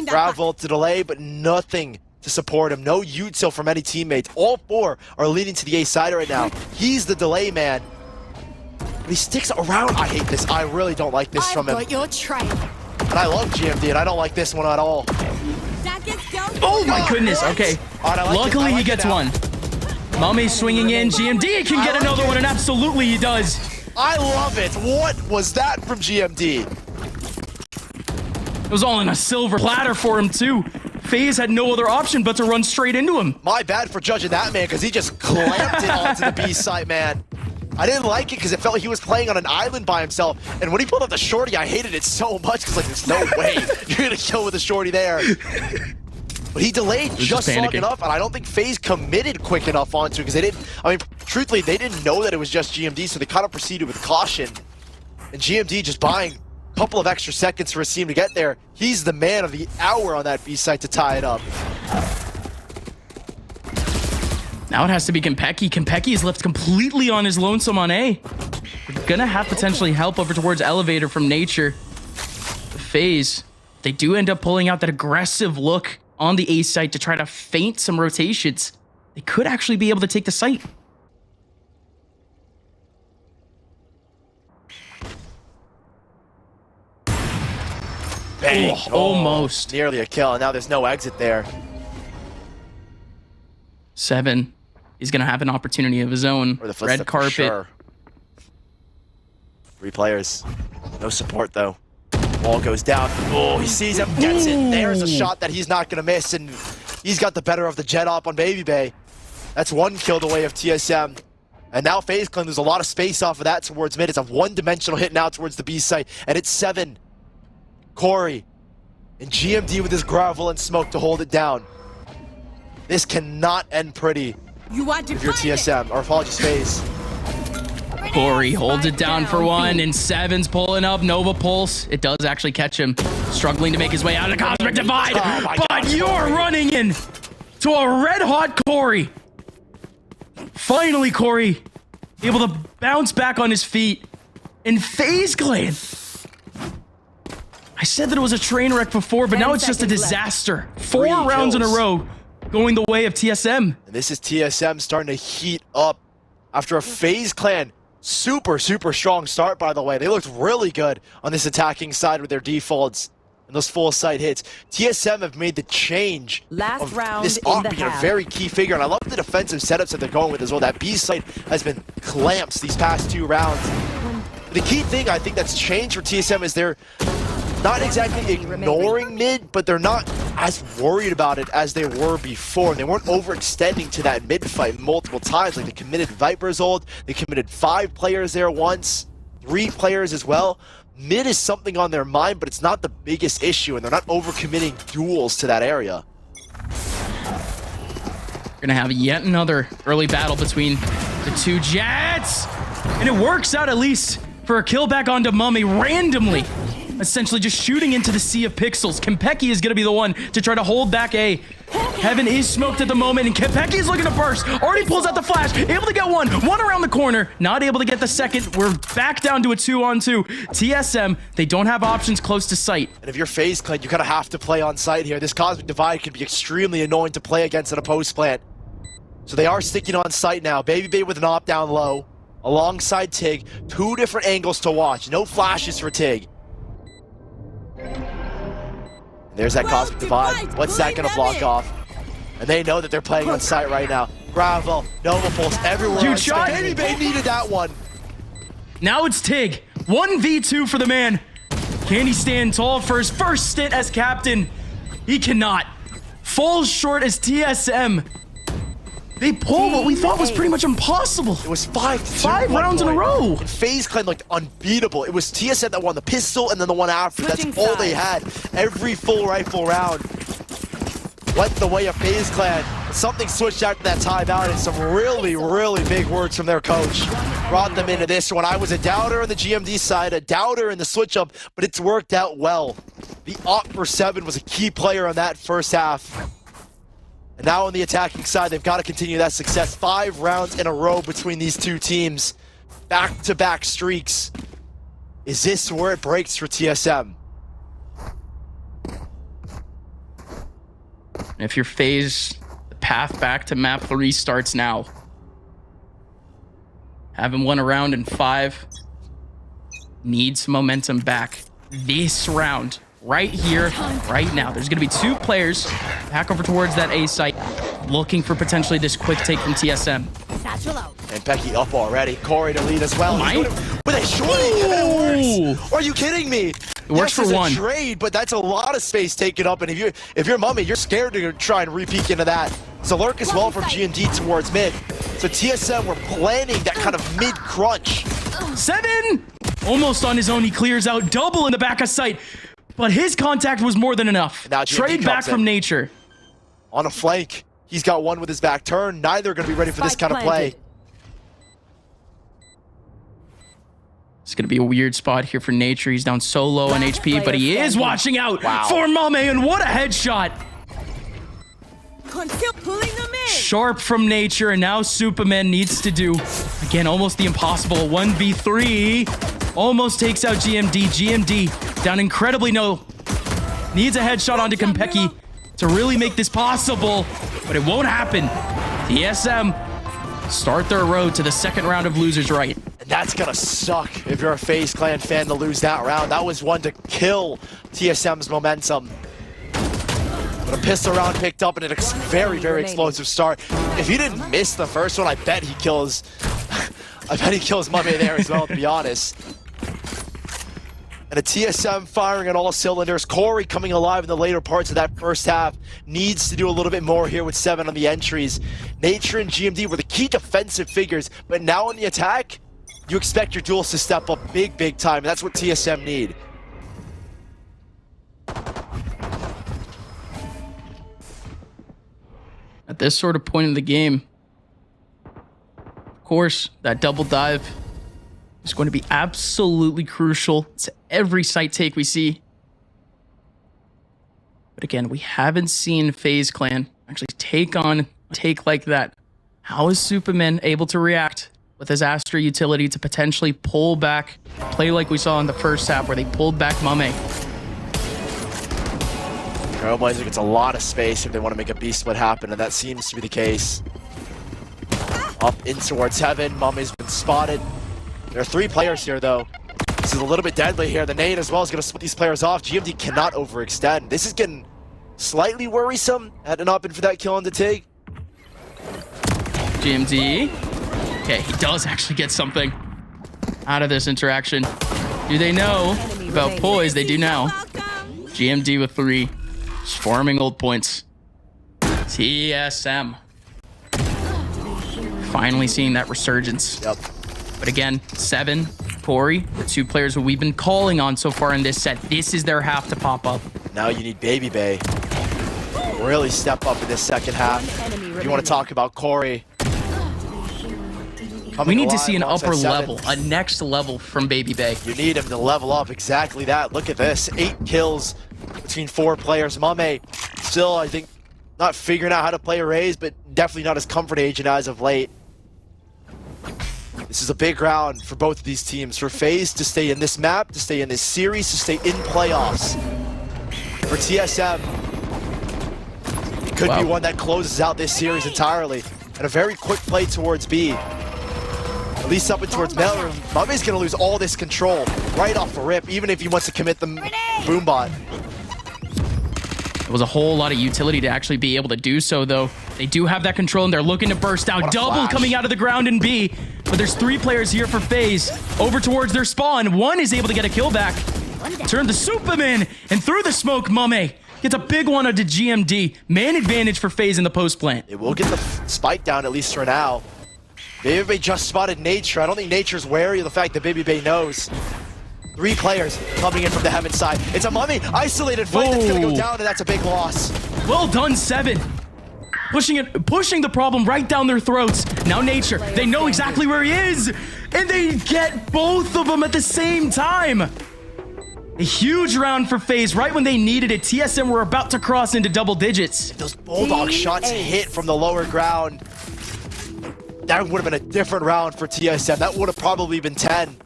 S4: Gravel to delay, but nothing to support him. No util from any teammates. All 4 are leading to the A side right now. He's the delay man. But he sticks around. I hate this. I really don't like this from him.
S7: Your trail.
S4: And I love GMD, and I don't like this one at all.
S5: Oh my goodness, okay. Luckily he gets one. Mummy swinging in, GMD can get another one, and absolutely he does.
S4: I love it. What was that from GMD?
S5: It was all in a silver platter for him too. FaZe had no other option but to run straight into him.
S4: My bad for judging that man, because he just clamped it onto the B site, man. I didn't like it because it felt like he was playing on an island by himself. And when he pulled up the shorty, I hated it so much because, like, there's no way you're going to kill with a shorty there. But he delayed just long enough, and I don't think FaZe committed quick enough onto it because they didn't, I mean, truthfully, they didn't know that it was just GMD, so they kind of proceeded with caution. And GMD just buying a couple of extra seconds for his team to get there. He's the man of the hour on that B site to tie it up.
S5: Now it has to be Kimpeki. Kimpeki is left completely on his lonesome on A. We're gonna have potentially help over towards Elevator from Nature. FaZe, they do end up pulling out that aggressive look on the A site to try to feint some rotations. They could actually be able to take the site.
S4: Bang.
S5: Oh, almost.
S4: Nearly a kill, and now there's no exit there.
S5: 7. He's going to have an opportunity of his own.
S4: Or the
S5: Red carpet.
S4: Sure. 3 players. No support, though. Wall goes down. Oh, he sees him, gets it. There's a shot that he's not going to miss, and he's got the better of the jet op on Baby Bay. That's 1 kill away of TSM. And now FaZe Clan, there's a lot of space off of that towards mid. It's a one-dimensional hit now towards the B site, and it's 7. Corey and GMD with his gravel and smoke to hold it down. This cannot end pretty if you're TSM, or apologies, FaZe.
S5: Corey holds it down for 1, and 7's pulling up. Nova Pulse. It does actually catch him. Struggling to make his way out of the Cosmic Divide. But you're running in to a red-hot Corey. Finally, Corey able to bounce back on his feet. And FaZe Clan. I said that it was a train wreck before, but now it's just a disaster. 4 rounds in a row going the way of TSM.
S4: And this is TSM starting to heat up after a FaZe Clan super strong start, by the way. They looked really good on this attacking side with their defaults and those full site hits. TSM have made the change of this op being a very key figure, and I love the defensive setups that they're going with as well. That B site has been clamps these past 2 rounds. The key thing I think that's changed for TSM is not exactly ignoring mid, but they're not as worried about it as they were before. They weren't overextending to that mid fight multiple times. Like they committed Viper's ult, they committed 5 players there once, 3 players as well. Mid is something on their mind, but it's not the biggest issue, and they're not overcommitting duels to that area.
S5: We're gonna have yet another early battle between the two Jets, and it works out at least for a kill back onto Mummy randomly, essentially just shooting into the sea of pixels. Kempeki is gonna be the one to try to hold back A. Heaven is smoked at the moment, and Kempeki is looking to burst. Already pulls out the flash, able to get one around the corner, not able to get the second. We're back down to a 2-on-2. TSM, they don't have options close to sight.
S4: And if you're FaZe Clan, you kind of have to play on site here. This Cosmic Divide can be extremely annoying to play against in a post plant. So they are sticking on site now. Baby Bay with an op down low, alongside Tig. 2 different angles to watch. No flashes for Tig. There's that Cosmic Divide. What's that going to block off? And they know that they're playing on site right now. Bravo, Nova Pulse everywhere.
S5: Huge shot.
S4: Baby Bay needed that one.
S5: Now it's Tig. 1v2 for the man. Can he stand tall for his first stint as captain? He cannot. Falls short as TSM. They pulled what we thought was pretty much impossible.
S4: It was 5-2.
S5: 5 rounds in a row.
S4: And FaZe Clan looked unbeatable. It was TSM that won the pistol and then the one after. That's all they had. Every full rifle round went the way of FaZe Clan. Something switched after that timeout, and some really, really big words from their coach brought them into this one. I was a doubter on the GMD side, a doubter in the switch up, but it's worked out well. The op for 7 was a key player on that first half. And now on the attacking side, they've got to continue that success. 5 rounds in a row between these two teams. Back-to-back streaks. Is this where it breaks for TSM?
S5: If you're FaZe, the path back to map 3 starts now. Haven't won a round in 5. Needs momentum back this round. Right here, right now. There's going to be 2 players back over towards that A site, looking for potentially this quick take from TSM.
S4: And Becky up already. Corey to lead as well. With a shorty, it works. Are you kidding me?
S5: It works for one.
S4: A trade, but that's a lot of space taken up. And if you're Mummy, you're scared to try and re-peek into that. So lurk as well from GMD towards mid. So TSM were planning that kind of mid crunch.
S5: 7! Almost on his own. He clears out double in the back of sight. But his contact was more than enough. Trade back from Nature.
S4: On a flank. He's got one with his back turned. Neither are going to be ready for this kind of play.
S5: It's going to be a weird spot here for Nature. He's down so low on HP, but he is watching out for Mame, and what a headshot. Sharp from Nature, and now Superman needs to do, again, almost the impossible. 1v3. Almost takes out GMD. GMD down incredibly low. Needs a headshot onto Kempeki to really make this possible, but it won't happen. TSM start their road to the 2nd round of losers right.
S4: And that's gonna suck if you're a FaZe Clan fan to lose that round. That was one to kill TSM's momentum. But a pistol round picked up and a very, very explosive start. If he didn't miss the first one, I bet he kills Mummy there as well, to be honest. And a TSM firing on all cylinders. Corey coming alive in the later parts of that first half. Needs to do a little bit more here with 7 on the entries. Nature and GMD were the key defensive figures, but now on the attack, you expect your duels to step up big, big time. And that's what TSM need.
S5: At this sort of point in the game, of course, that double dive is going to be absolutely crucial to every site take we see. But again, we haven't seen FaZe Clan actually take on a take like that. How is Superman able to react with his Astra utility to potentially pull back, play like we saw in the first half where they pulled back Mame?
S4: Trailblazer gets a lot of space if they want to make a B split happen, and that seems to be the case. Up in towards Heaven. Mummy's been spotted. There are 3 players here, though. This is a little bit deadly here. The nade as well is going to split these players off. GMD cannot overextend. This is getting slightly worrisome. Had it not been for that kill on the Tig.
S5: GMD. Okay, he does actually get something out of this interaction. Do they know about poise? They do now. GMD with 3. Just farming old points. TSM. Finally seeing that resurgence.
S4: Yep.
S5: But again, 7, Corey, the 2 players who we've been calling on so far in this set. This is their half to pop up.
S4: Now you need Baby Bay. Really step up in this second half. If you want to talk about Corey.
S5: We need to see an
S4: alongside
S5: upper
S4: 7.
S5: level, a next level from Baby Bay.
S4: You need him to level up, exactly that. Look at this, 8 kills between 4 players. Mame still, I think, not figuring out how to play a Raze, but definitely not his comfort agent as of late. This is a big round for both of these teams. For FaZe to stay in this map, to stay in this series, to stay in playoffs. For TSM, it could be one that closes out this series entirely. And a very quick play towards B. At least up and towards mailroom. Mame's gonna lose all this control right off the rip, even if he wants to commit the boombot.
S5: It was a whole lot of utility to actually be able to do so, though. They do have that control, and they're looking to burst out. Double
S4: flash.
S5: coming out of the ground in B. But there's 3 players here for FaZe. Over towards their spawn. 1 is able to get a kill back. Turn the Superman, and through the smoke, Mame gets a big one onto GMD. Man advantage for FaZe in the post plant.
S4: It will get the spike down, at least for now. Baby Bay just spotted Nature. I don't think Nature's wary of the fact that Baby Bay knows. 3 players coming in from the heaven side. It's a Mummy isolated fight that's gonna go down, and that's a big loss.
S5: Well done, 7. Pushing the problem right down their throats. Now Nature, they know exactly where he is, and they get both of them at the same time. A huge round for FaZe right when they needed it. TSM were about to cross into double digits.
S4: If those Bulldog shots hit from the lower ground, that would have been a different round for TSM. That would have probably been 10.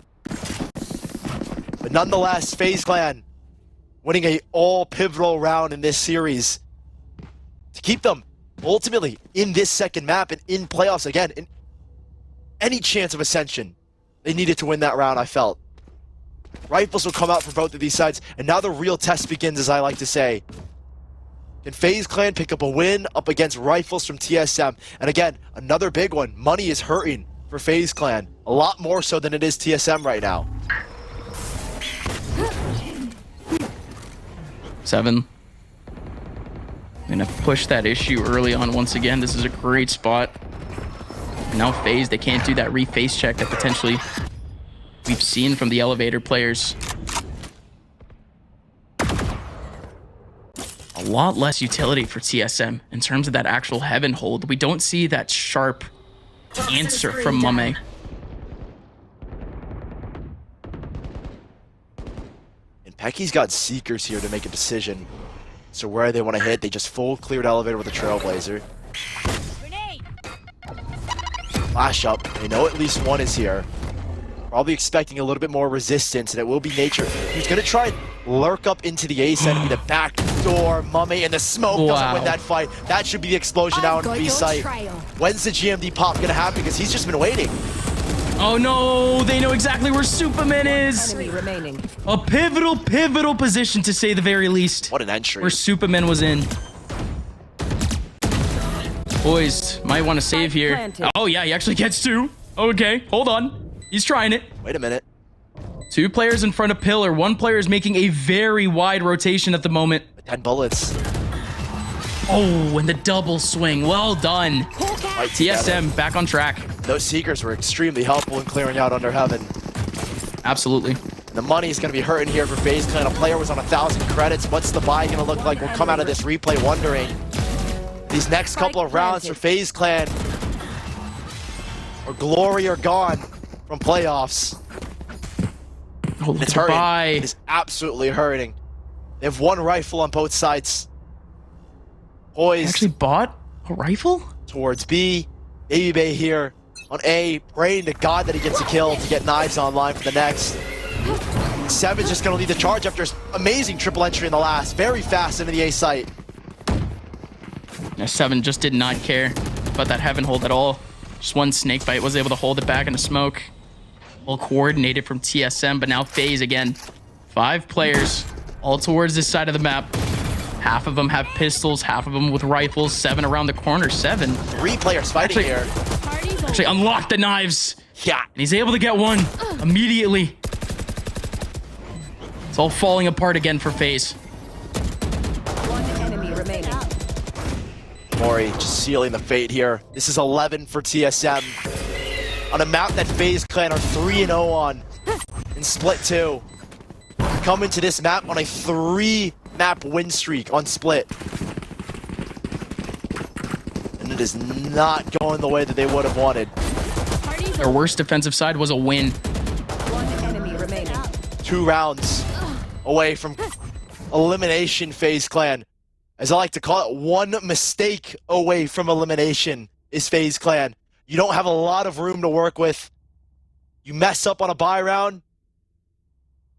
S4: But nonetheless, FaZe Clan winning a all-pivotal round in this series to keep them ultimately in this second map and in playoffs again. In any chance of Ascension, they needed to win that round, I felt. Rifles will come out for both of these sides, and now the real test begins, as I like to say. Can FaZe Clan pick up a win up against Rifles from TSM? And again, another big one. Money is hurting for FaZe Clan. A lot more so than it is TSM right now.
S5: 7. I'm gonna push that issue early on once again. This is a great spot. And now FaZe, they can't do that reface check that potentially we've seen from the elevator players. A lot less utility for TSM in terms of that actual heaven hold. We don't see that sharp answer from Mame.
S4: And Pecky's got Seekers here to make a decision. So where they want to hit, they just full cleared elevator with a Trailblazer. Flash up. They know at least one is here. Probably expecting a little bit more resistance, and it will be Nature. He's going to try and lurk up into the A side and be the back door. Mummy and the smoke doesn't win that fight. That should be the explosion now in B site. When's the GMD pop going to happen? Because he's just been waiting.
S5: Oh no, they know exactly where Superman is. A pivotal position to say the very least.
S4: What an entry.
S5: Where Superman was in. Boys, might want to save here. Oh yeah, he actually gets 2. Okay, hold on. He's trying it.
S4: Wait a minute.
S5: 2 players in front of Pillar. 1 player is making a very wide rotation at the moment.
S4: 10 bullets.
S5: Oh, and the double swing. Well done. TSM back on track.
S4: Those Seekers were extremely helpful in clearing out under heaven.
S5: Absolutely.
S4: The money is going to be hurting here for FaZe Clan. A player was on 1,000 credits. What's the buy going to look like? We'll come out of this replay wondering. These next couple of rounds for FaZe Clan are glory or gone from playoffs.
S5: Oh,
S4: It's hurting. It is absolutely hurting. They have 1 rifle on both sides. Poised.
S5: Actually bought a rifle?
S4: Towards B. Baby Bay here on A. Praying to God that he gets a kill to get knives online for the next. 7's just going to lead the charge after his amazing triple entry in the last. Very fast into the A site.
S5: Now 7 just did not care about that heaven hold at all. Just 1 snake bite, was able to hold it back in the smoke. Well coordinated from TSM, but now FaZe again. 5 players, all towards this side of the map. Half of them have pistols, half of them with rifles. 7 around the corner. 7.
S4: 3 players fighting here.
S5: Actually unlocked the knives.
S4: Yeah.
S5: And he's able to get 1 immediately. It's all falling apart again for FaZe.
S4: Corey just sealing the fate here. This is 11 for TSM. On a map that FaZe Clan are 3-0 on in Split 2. Come into this map on a 3-map win streak on Split. And it is not going the way that they would have wanted.
S5: Their worst defensive side was a win.
S6: One enemy remaining.
S4: 2 rounds away from elimination, FaZe Clan. As I like to call it, 1 mistake away from elimination is FaZe Clan. You don't have a lot of room to work with. You mess up on a buy round,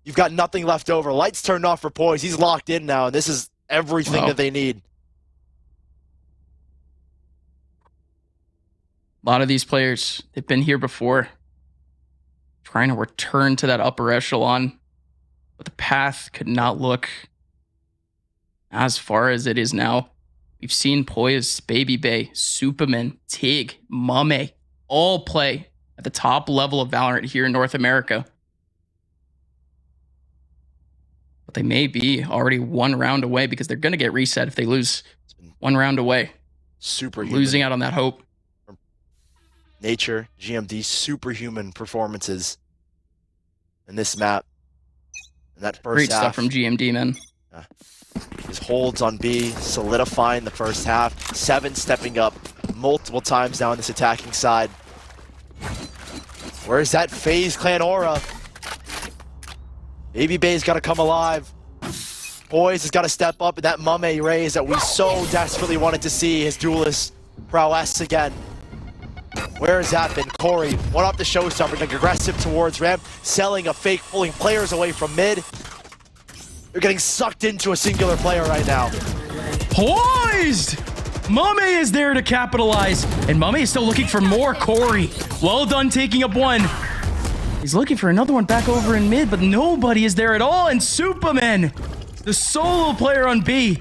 S4: you've got nothing left over. Lights turned off for Poise. He's locked in now, and this is everything that they need.
S5: A lot of these players, they've been here before, trying to return to that upper echelon, but the path could not look as far as it is now. We've seen Poise, Baby Bay, Superman, Tig, Mame all play at the top level of Valorant here in North America. But they may be already 1 round away because they're going to get reset if they lose 1 round away.
S4: Superhuman.
S5: Losing out on that hope.
S4: Nature, GMD, superhuman performances in this map. And that first
S5: Great
S4: half,
S5: stuff from GMD, man.
S4: his holds on B, solidifying the first half. 7 stepping up multiple times now on this attacking side. Where's that FaZe Clan aura? Baby Bay's got to come alive. Poise has got to step up, and that Mame raise that we so desperately wanted to see, his duelist prowess again. Where has that been? Corey, one off the showstopper, like aggressive towards ramp, selling a fake, pulling players away from mid. They're getting sucked into a singular player right now.
S5: Poised! Mame is there to capitalize, and Mame is still looking for more. Corey, well done taking up 1. He's looking for another one back over in mid, but nobody is there at all, and Superman, the solo player on B,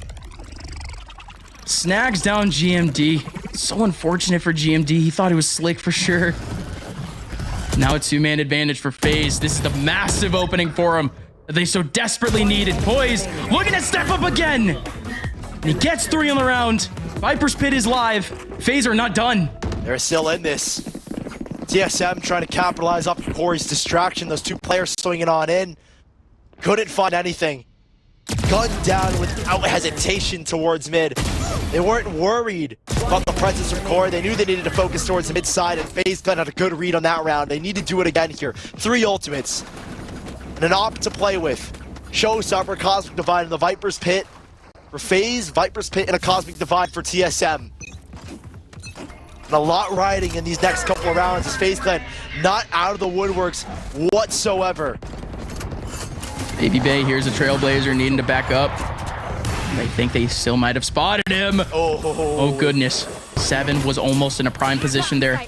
S5: snags down GMD. So unfortunate for GMD. He thought he was slick for sure. Now a 2-man advantage for FaZe. This is the massive opening for him that they so desperately needed. Poised, looking to step up again. And he gets 3 on the round. Viper's Pit is live. FaZe are not done.
S4: They're still in this. TSM trying to capitalize off of Corey's distraction. Those 2 players swinging on in. Couldn't find anything. Gunned down without hesitation towards mid. They weren't worried about the presence of Corey. They knew they needed to focus towards the mid side, and FaZe Clan had a good read on that round. They need to do it again here. 3 ultimates. And an op to play with. Showstopper, Cosmic Divide in the Viper's Pit for FaZe, Viper's Pit, and a Cosmic Divide for TSM. And a lot riding in these next couple of rounds as FaZe Clan not out of the woodworks whatsoever.
S5: Baby Bay, here's a Trailblazer needing to back up. They think they still might have spotted him. Oh goodness. 7 was almost in a prime position there.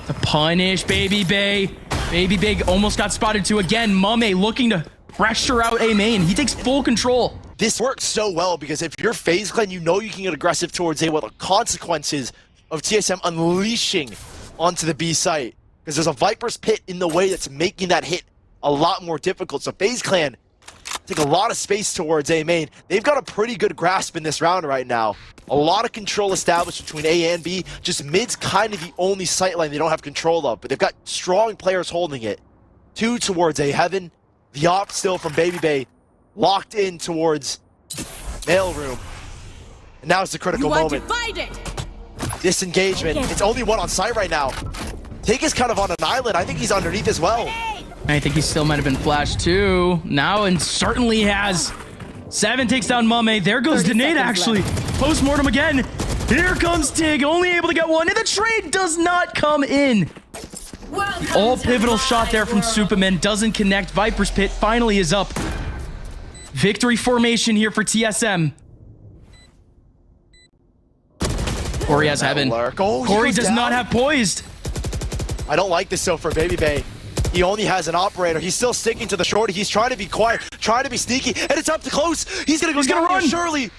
S5: To punish Baby Bay. Baby Bay almost got spotted too again. Mame looking to pressure out A main. He takes full control.
S4: This works so well because if you're FaZe Clan, you know you can get aggressive towards A. What the consequences of TSM unleashing onto the B site. Because there's a Viper's Pit in the way that's making that hit a lot more difficult. So FaZe Clan take a lot of space towards A main. They've got a pretty good grasp in this round right now. A lot of control established between A and B. Just mid's kind of the only sightline they don't have control of, but they've got strong players holding it. 2 towards A heaven. The op still from Baby Bay locked in towards mailroom. And now it's the critical moment. Disengagement. It's only 1 on site right now. Tig is kind of on an island. I think he's underneath as well.
S5: I think he still might have been flashed too. Now, and certainly has. 7 takes down Mame. There goes the nade, actually. Post-mortem again. Here comes Tig, only able to get 1, and the trade does not come in. All pivotal shot there from Superman doesn't connect. Viper's Pit finally is up. Victory formation here for TSM. Corey has heaven. Corey does not have poised.
S4: I don't like this though for Baby Bay. He only has an operator. He's still sticking to the shorty. He's trying to be quiet, trying to be sneaky, and it's up to close. He's gonna go down
S5: run.
S4: Surely.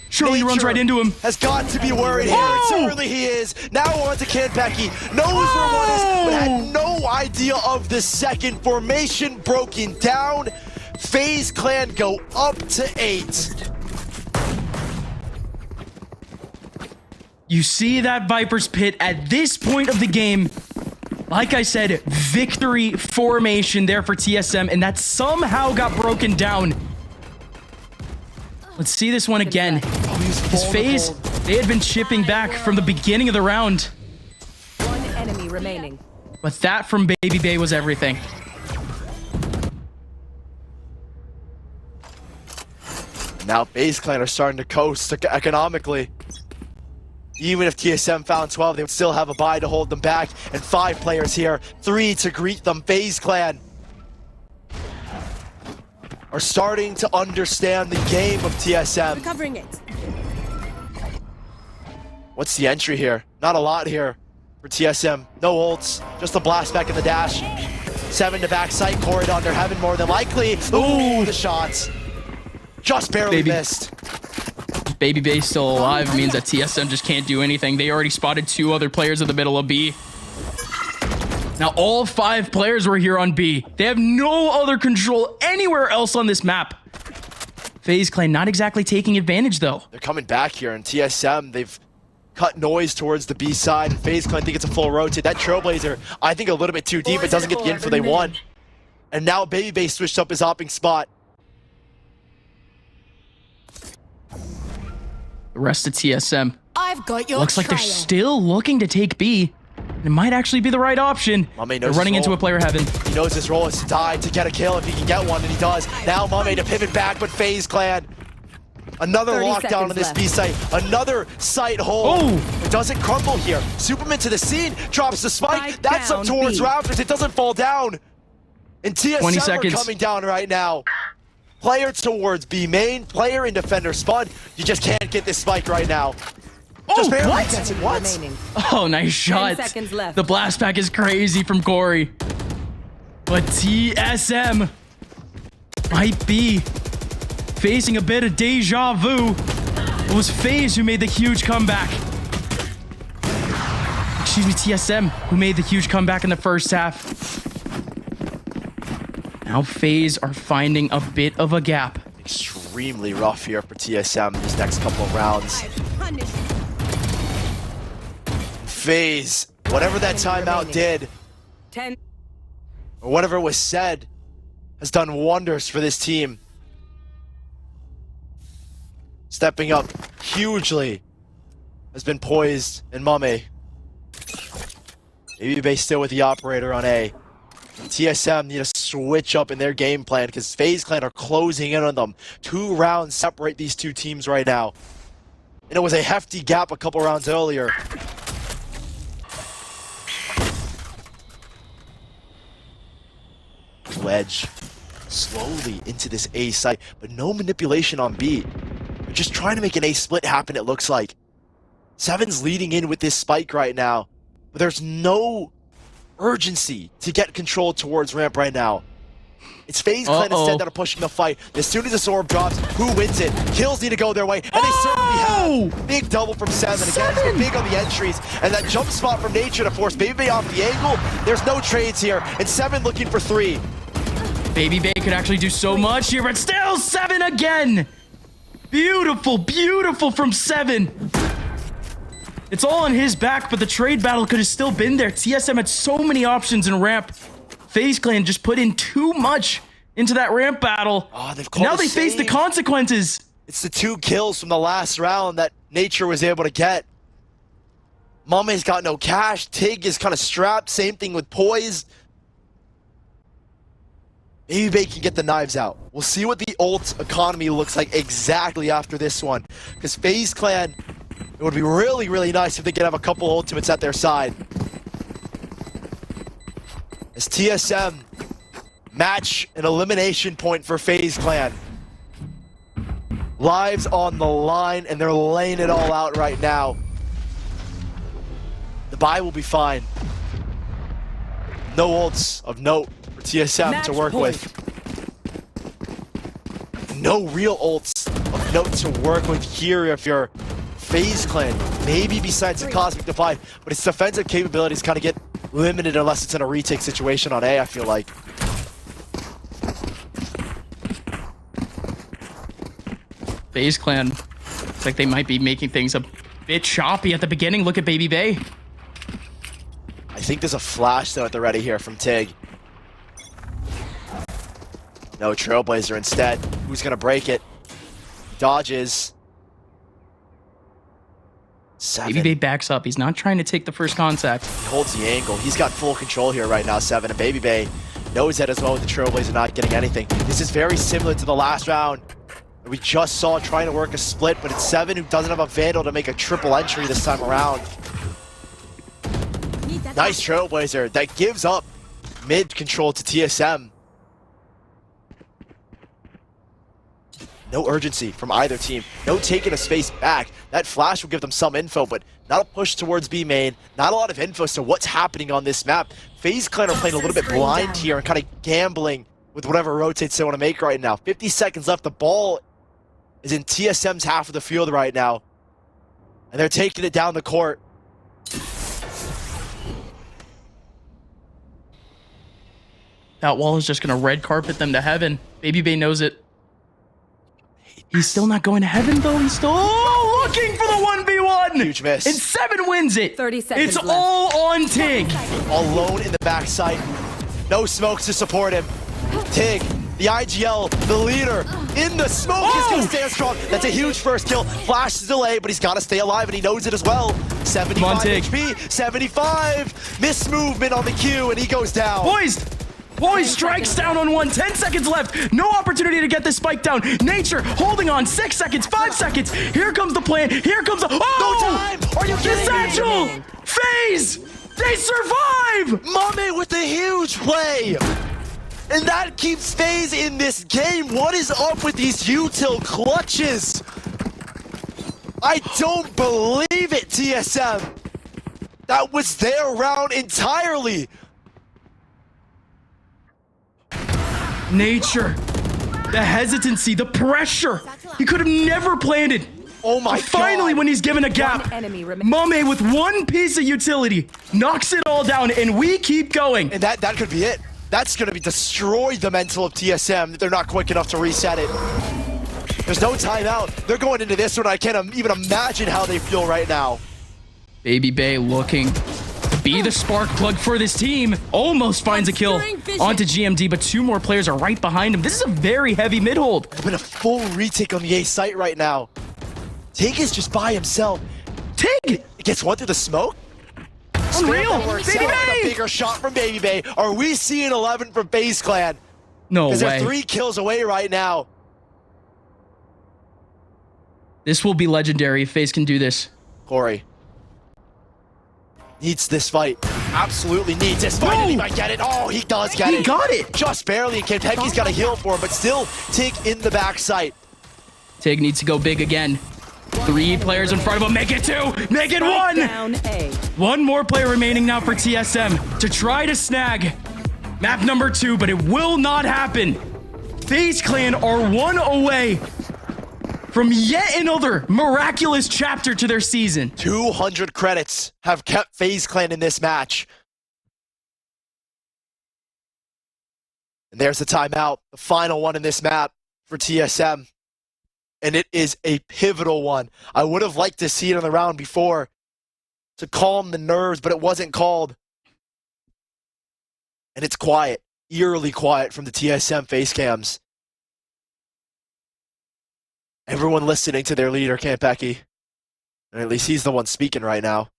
S5: Surely he runs right into him.
S4: Has got to be worried here. Certainly he is. Now on to Kanpeki. Knows where 1 is, but had no idea of the second. Formation broken down. FaZe Clan go up to 8.
S5: You see that Viper's Pit at this point of the game. Like I said, victory formation there for TSM, and that somehow got broken down. Let's see this one again. This FaZe, they had been chipping back from the beginning of the round.
S6: One enemy remaining.
S5: But that from Baby Bay was everything.
S4: Now FaZe Clan are starting to coast economically. Even if TSM found 12, they would still have a bye to hold them back. And 5 players here, 3 to greet them. FaZe Clan are starting to understand the game of TSM.
S6: Covering it.
S4: What's the entry here? Not a lot here for TSM. No ults, just a blast back in the dash. 7 to backside, Corrid under heaven more than likely. Ooh, the shots. Just barely missed.
S5: Baby Bay still alive means that TSM just can't do anything. They already spotted 2 other players in the middle of B. Now all 5 players were here on B. They have no other control anywhere else on this map. FaZe Clan not exactly taking advantage though.
S4: They're coming back here, and TSM, they've cut noise towards the B side, and FaZe Clan think it's a full rotate. That Trailblazer, I think a little bit too deep. It doesn't get the info they want. And now Baby Bay switched up his hopping spot.
S5: The rest of TSM
S6: I've got your
S5: looks like they're still looking to take B. It might actually be the right option. They're running into a player heaven.
S4: He knows his role is to die to get a kill if he can get one, and he does. Now Mame to pivot back, but FaZe Clan. Another lockdown on this B site. Another site hold.
S5: Oh!
S4: It doesn't crumble here. Superman to the scene, drops the spike. That's up towards
S6: B.
S4: Raptors. It doesn't fall down. And
S5: 20
S4: TSM are
S5: seconds.
S4: coming down right now. Player towards B main, player in defender spawn. You just can't get this spike right now.
S5: Oh,
S4: Just barely
S5: what?
S4: gets it. What?
S6: Remaining.
S5: Oh, nice shot.
S6: seconds left.
S5: The blast pack is crazy from Corey. But TSM might be facing a bit of deja vu. It was FaZe who made the huge comeback. Excuse me, TSM, who made the huge comeback in the first half. Now FaZe are finding a bit of a gap.
S4: Extremely rough here for TSM these next couple of rounds. FaZe, whatever that timeout did,
S6: 10.
S4: or whatever was said, has done wonders for this team. Stepping up hugely has been poised in Mame. Maybe Bay still with the operator on A. TSM need to switch up in their game plan because FaZe Clan are closing in on them. 2 rounds separate these 2 teams right now. And it was a hefty gap a couple rounds earlier. Wedge slowly into this A site, but no manipulation on B. They're just trying to make an A split happen, it looks like. Seven's leading in with this spike right now, but there's no urgency to get control towards ramp right now. It's FaZe Clan instead that are pushing the fight. As soon as this orb drops, who wins it? Kills need to go their way, and they certainly have. Big double from Seven. Again, it's been big on the entries, and that jump spot from Nature to force Baby Bay off the angle. There's no trades here, and Seven looking for 3.
S5: Baby Bay could actually do so much here, but still 7 again. Beautiful, beautiful from 7. It's all on his back, but the trade battle could have still been there. TSM had so many options in ramp. FaZe Clan just put in too much into that ramp battle.
S4: Oh,
S5: now they face the consequences.
S4: It's the 2 kills from the last round that Nature was able to get. Mame's got no cash. Tig is kind of strapped. Same thing with Poise. Maybe they can get the knives out. We'll see what the ult economy looks like exactly after this one. Because FaZe Clan, it would be really, really nice if they could have a couple ultimates at their side. As TSM match an elimination point for FaZe Clan. Lives on the line, and they're laying it all out right now. The bye will be fine. No ults of note for TSM
S6: Match
S4: to work
S6: point.
S4: with. No real ults of note to work with here if you're FaZe Clan. Maybe besides the Cosmic Divide, but its defensive capabilities kind of get limited unless it's in a retake situation on A, I feel like.
S5: FaZe Clan, it's like they might be making things a bit choppy at the beginning. Look at Baby Bay.
S4: I think there's a flash though at the ready here from Tig. No, Trailblazer instead. Who's gonna break it? Dodges. 7.
S5: Baby Bay backs up. He's not trying to take the first contact.
S4: He holds the angle. He's got full control here right now, 7. And Baby Bay knows that as well with the Trailblazer not getting anything. This is very similar to the last round. We just saw trying to work a split, but it's 7 who doesn't have a Vandal to make a triple entry this time around. Nice Trailblazer that gives up mid control to TSM. No urgency from either team. No taking a space back. That flash will give them some info, but not a push towards B main. Not a lot of info as to what's happening on this map. FaZe Clan are playing a little bit blind here and kind of gambling with whatever rotates they want to make right now. 50 seconds left. The ball is in TSM's half of the field right now. And they're taking it down the court.
S5: That wall is just going to red carpet them to heaven. Baby Bay knows it. He's still not going to heaven, though. He's still looking for the 1v1.
S4: Huge miss.
S5: And 7 wins it.
S6: 30 seconds
S5: It's
S6: left.
S5: all on Tig.
S4: Alone in the backside. No smokes to support him. Tig, the IGL, the leader, in the smoke. He's going to stand strong. That's a huge first kill. Flash is delay, but he's got to stay alive, and he knows it as well. 75
S5: Tig.
S4: HP, 75. Miss movement on the Q, and he goes down.
S5: Poised strikes down on 1. 10 seconds left. No opportunity to get this spike down. Nature holding on. 6 seconds. 5 seconds. Here comes the plan. Here comes the... Oh!
S4: No time! Are you
S5: The
S4: kidding
S5: satchel!
S4: me?
S5: FaZe! They survive!
S4: Mame with the huge play! And that keeps FaZe in this game. What is up with these util clutches? I don't believe it, TSM. That was their round entirely.
S5: Nature. The hesitancy. The pressure. He could have never planted.
S4: Oh my god.
S5: Finally, when he's given a gap,
S6: One enemy remaining.
S5: Mame with one piece of utility knocks it all down, and we keep going.
S4: And that could be it. That's going to be destroy the mental of TSM. They're not quick enough to reset it. There's no timeout. They're going into this one. I can't even imagine how they feel right now.
S5: Baby Bay looking to be the spark plug for this team. Almost finds a kill onto GMD, but 2 more players are right behind him. This is a very heavy mid hold.
S4: There's been a full retake on the A site right now. Tig is just by himself.
S5: Tig!
S4: Gets one through the smoke.
S5: Unreal!
S4: Baby
S5: Baby
S4: A
S5: Bay!
S4: bigger shot from Baby Bay. Are we seeing 11 from FaZe Clan?
S5: No
S4: Because they're
S5: way.
S4: 3 kills away right now.
S5: This will be legendary if FaZe can do this.
S4: Corey needs this fight. Absolutely needs this fight. And he might get it. Oh, he does get it.
S5: He got it!
S4: Just barely. And Kentucky's got a heal for him, but still Tig in the backside.
S5: Tig needs to go big again. 3 players in front of him. Make it 2! Make it 1!
S6: Down A.
S5: 1 more player remaining now for TSM to try to snag map number 2, but it will not happen. FaZe Clan are 1 away from yet another miraculous chapter to their season.
S4: 200 credits have kept FaZe Clan in this match. And there's the timeout, the final one in this map for TSM. And it is a pivotal one. I would have liked to see it on the round before to calm the nerves, but it wasn't called. And it's quiet, eerily quiet from the TSM face cams. Everyone listening to their leader, Campeki. And at least he's the one speaking right now.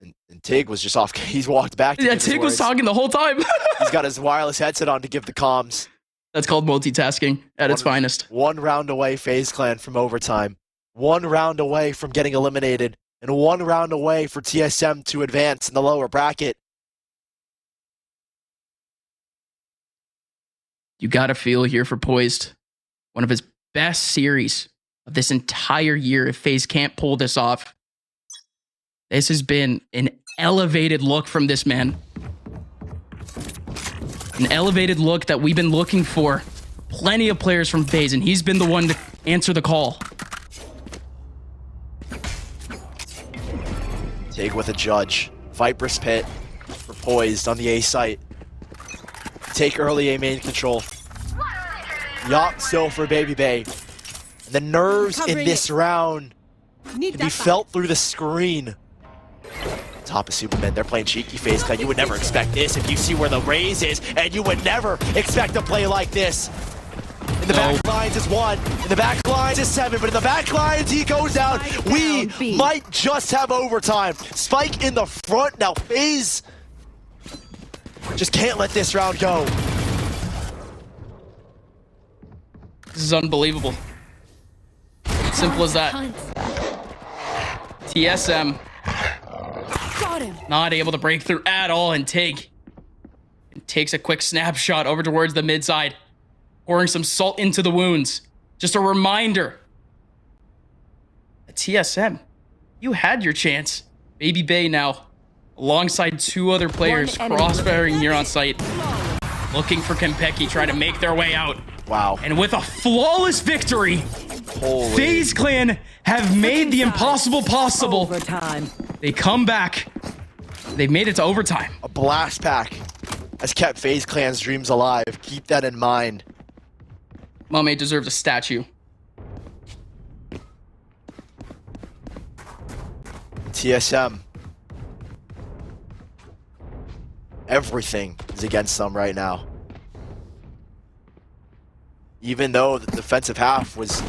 S4: And Tig was just off. He's walked back.
S5: Yeah, Tig was talking the whole time.
S4: He's got his wireless headset on to give the comms.
S5: That's called multitasking at its finest.
S4: 1 round away, FaZe Clan from overtime. 1 round away from getting eliminated. And 1 round away for TSM to advance in the lower bracket.
S5: You got to feel here for Poised. One of his best series of this entire year if FaZe can't pull this off. This has been an elevated look from this man. An elevated look that we've been looking for. Plenty of players from FaZe, and he's been the one to answer the call.
S4: Tig with a judge. Viper's Pit for Poised on the A site. Take early A main control. Yacht still for Baby Bay. The nerves in
S6: Covering
S4: this
S6: it.
S4: round
S6: Need
S4: can
S6: that
S4: be
S6: back.
S4: felt through the screen. Top of Superman, they're playing cheeky FaZe Clan. You would never expect this if you see where the raise is, and you would never expect a play like this. In the back lines is 1, in the back lines is 7, but in the back lines he goes down. We
S6: down, B.
S4: might just have overtime. Spike in the front, now FaZe just can't let this round go.
S5: This is unbelievable. Simple as that. TSM
S6: Got him.
S5: not able to break through at all, and Tig takes a quick snapshot over towards the mid side, pouring some salt into the wounds. Just a reminder. TSM, you had your chance. Baby Bay now, alongside 2 other players,
S6: One enemy
S5: crossfiring here on site, looking for Kempeki, trying to make their way out.
S4: Wow.
S5: And with a flawless victory,
S4: Holy.
S5: FaZe Clan have made the impossible possible.
S6: Overtime.
S5: They come back. They've made it to overtime.
S4: A blast pack has kept FaZe Clan's dreams alive. Keep that in mind.
S5: Mame deserves a statue.
S4: TSM. Everything is against them right now. Even though the defensive half was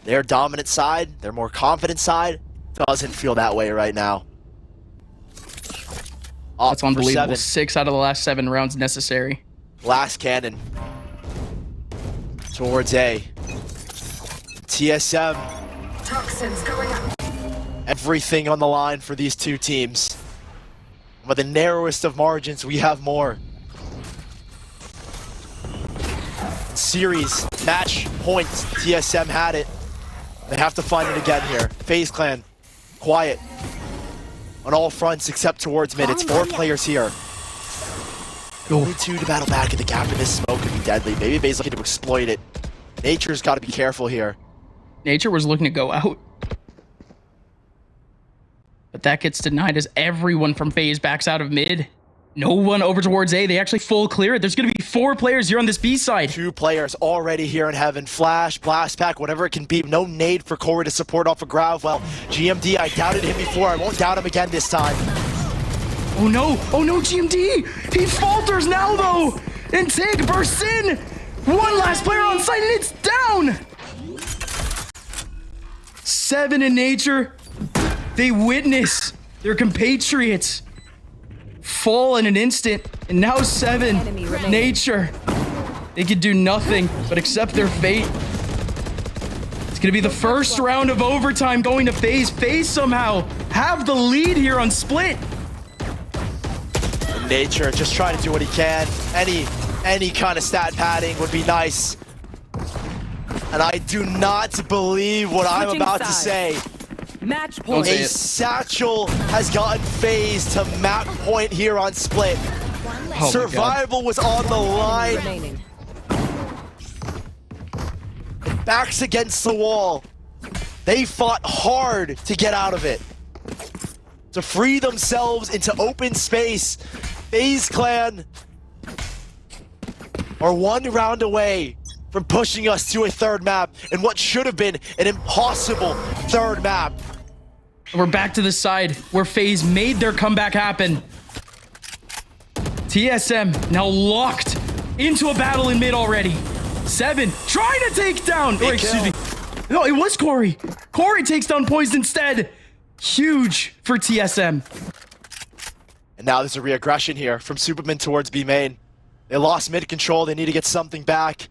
S4: their dominant side, their more confident side, doesn't feel that way right now.
S5: That's unbelievable.
S4: 7.
S5: 6 out of the last 7 rounds necessary.
S4: Last cannon towards A. TSM.
S6: Toxins going up.
S4: Everything on the line for these 2 teams. With the narrowest of margins, we have more. Series, match, points, TSM had it. They have to find it again here. FaZe Clan, quiet. On all fronts except towards mid. It's 4 players here. Only 2 to battle back, and the gap in this smoke could be deadly. Baby Bay's looking to exploit it. Nature's got to be careful here.
S5: Nature was looking to go out. But that gets denied as everyone from FaZe backs out of mid. No one over towards A. They actually full clear it. There's going to be 4 players here on this B side.
S4: 2 players already here in heaven. Flash, blast pack, whatever it can be. No nade for Corey to support off of Grav. Well, GMD, I doubted him before. I won't doubt him again this time.
S5: Oh no, GMD! He falters now though! And Tig bursts in! One last player on site and it's down! 7 in Nature. They witness their compatriots fall in an instant, and now 7
S6: Enemy remaining.
S5: Nature. They could do nothing but accept their fate. It's gonna be the first round of overtime going to FaZe. FaZe somehow have the lead here on Split.
S4: Nature just trying to do what he can. Any kind of stat padding would be nice. And I do not believe what I'm
S6: Switching
S4: about to
S6: sides.
S4: say.
S6: Match
S5: Don't
S6: point.
S5: say
S4: A
S5: it.
S4: satchel has gotten FaZe to map point here on Split.
S5: Oh my God.
S4: Survival was on the line.
S6: Remaining.
S4: Backs against the wall. They fought hard to get out of it. To free themselves into open space. FaZe Clan are 1 round away from pushing us to a 3rd map in what should have been an impossible 3rd map.
S5: We're back to the side where FaZe made their comeback happen. TSM now locked into a battle in mid already. 7 trying to take down. Or, excuse me. No, it was Corey. Corey takes down Poised instead. Huge for TSM.
S4: And now there's a reaggression here from Superman towards B main. They lost mid control. They need to get something back.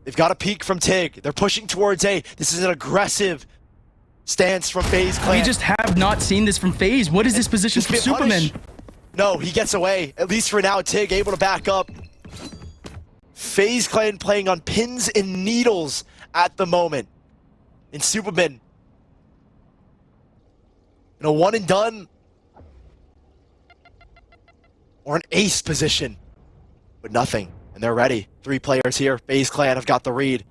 S4: They've got a peek from Tig. They're pushing towards A. This is an aggressive stance from FaZe Clan.
S5: We just have not seen this from FaZe. What is this position
S4: Just
S5: from
S4: get
S5: Superman?
S4: punished. No, he gets away. At least for now, Tig able to back up. FaZe Clan playing on pins and needles at the moment. And Superman in a 1 and done or an ace position, but nothing. And they're ready. 3 players here. FaZe Clan have got the read.
S5: They're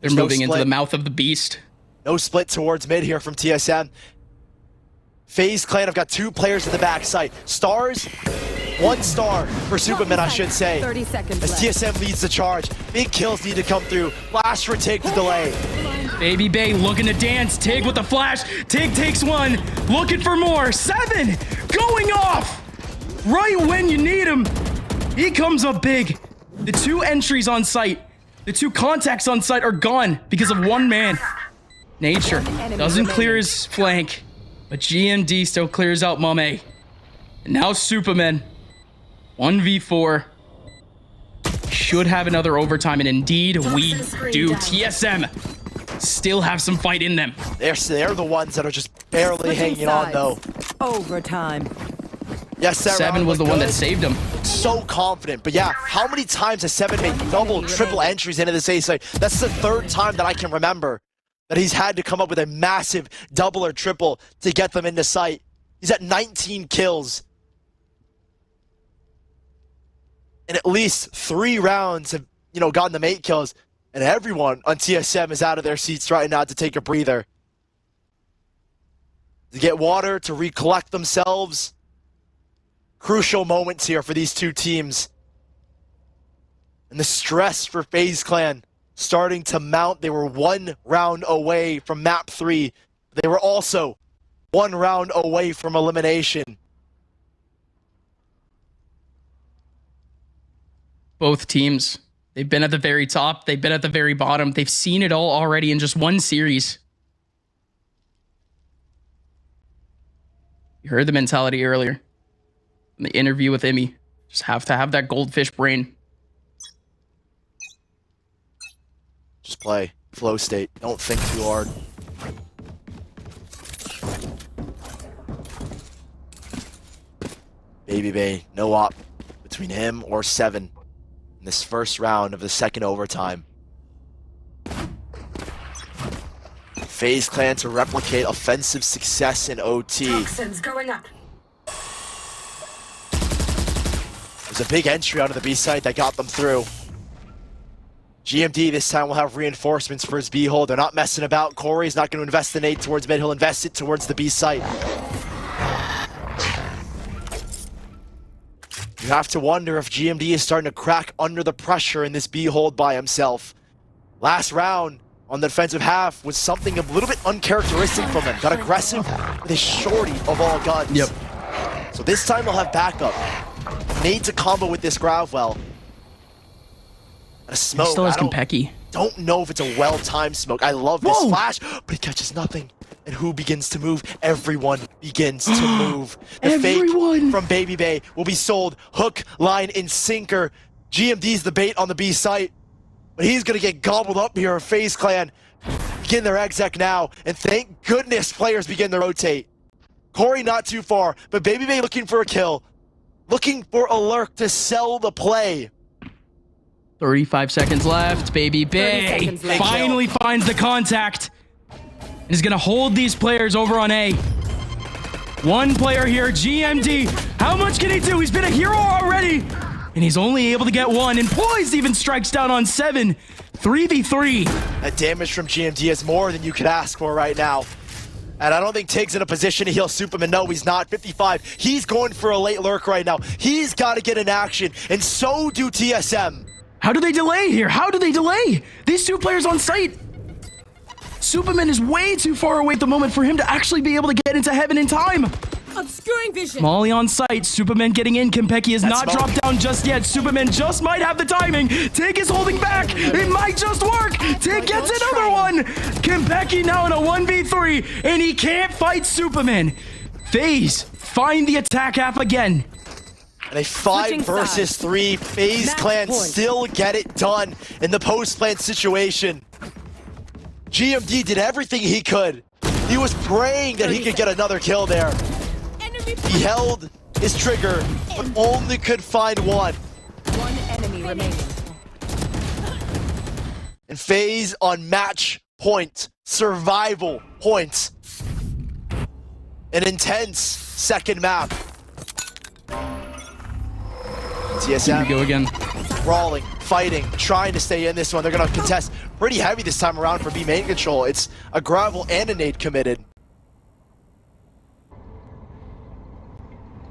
S4: There's no
S5: moving into
S4: split.
S5: the mouth of the beast.
S4: No split towards mid here from TSM. FaZe Clan have got 2 players in the backside. Stars 1 star for Superman, I should say.
S6: 30 seconds
S4: As
S6: left.
S4: TSM leads the charge. Big kills need to come through. Flash for Tig to delay.
S5: Baby Bay looking to dance. Tig with the flash. Tig takes one. Looking for more. 7 going off. Right when you need him. He comes up big. The 2 entries on site, the 2 contacts on site are gone because of 1 man. Nature doesn't clear his flank, but GMD still clears out Mame. And now Superman. 1v4. Should have another overtime, and indeed we do. TSM still have some fight in them.
S4: They're the ones that are just barely hanging on, though.
S6: Overtime.
S4: Yes,
S5: 7 was the one that saved him.
S4: So confident, but yeah, how many times has 7 made double, triple entries into this A site? That's the 3rd time that I can remember that he's had to come up with a massive double or triple to get them into sight. He's at 19 kills. And at least 3 rounds have, gotten them 8 kills. And everyone on TSM is out of their seats right now to take a breather. To get water, to recollect themselves. Crucial moments here for these 2 teams. And the stress for FaZe Clan starting to mount. They were 1 round away from map 3. They were also 1 round away from elimination.
S5: Both teams, they've been at the very top. They've been at the very bottom. They've seen it all already in just 1 series. You heard the mentality earlier in the interview with Emmy. Just have to have that goldfish brain.
S4: Just play. Flow state. Don't think too hard. Baby Bay, no op between him or 7 in this first round of the 2nd overtime. FaZe Clan to replicate offensive success in OT.
S6: Toxins going up.
S4: There's a big entry onto the B site that got them through. GMD this time will have reinforcements for his B hole. They're not messing about. Corey's not going to invest the nade towards mid. He'll invest it towards the B site. You have to wonder if GMD is starting to crack under the pressure in this B hold by himself. Last round on the defensive half was something a little bit uncharacteristic from him. Got aggressive with his shorty of all guns.
S5: Yep.
S4: So this time he'll have backup. Nade to combo with this Gravwell. A smoke.
S5: He still has
S4: I
S5: Konpeki.
S4: don't know if it's a well-timed smoke. I love this flash, but he catches nothing. And who begins to move? Everyone begins to move. The fake from Baby Bay will be sold. Hook, line, and sinker. GMD's the bait on the B site. But he's going to get gobbled up here. FaZe Clan begin their exec now. And thank goodness players begin to rotate. Corey not too far, but Baby Bay looking for a kill. Looking for a lurk to sell the play.
S5: 35 seconds left. Baby Bay
S6: seconds left.
S5: finally finds the contact. And is going to hold these players over on A. 1 player here, GMD. How much can he do? He's been a hero already. And he's only able to get 1. And Poise even strikes down on 7. 3v3.
S4: That damage from GMD is more than you could ask for right now. And I don't think Tig's in a position to heal Superman. No, he's not. 55. He's going for a late lurk right now. He's got to get in action. And so do TSM.
S5: How do they delay here? How do they delay? These 2 players on site. Superman is way too far away at the moment for him to actually be able to get into heaven in time.
S6: Obscuring vision.
S5: Molly on site. Superman getting in. Konpeki is not
S4: smoke.
S5: dropped down just yet. Superman just might have the timing. Tig is holding back. It might just work. Tig gets another one. Konpeki now in a 1v3, and he can't fight Superman. FaZe find the attack half again.
S4: And a 5 versus 3. FaZe
S6: Match
S4: Clan
S6: point.
S4: still get it done in the post-plant situation. GMD did everything he could. He was praying that he could get another kill there. He held his trigger, but only could find 1.
S6: 1 enemy remaining.
S4: And FaZe on match point, survival points. An intense second map.
S5: Here we go
S4: TSM
S5: again.
S4: brawling, fighting, trying to stay in this one. They're going to contest pretty heavy this time around for B main control. It's a gravel and a nade committed.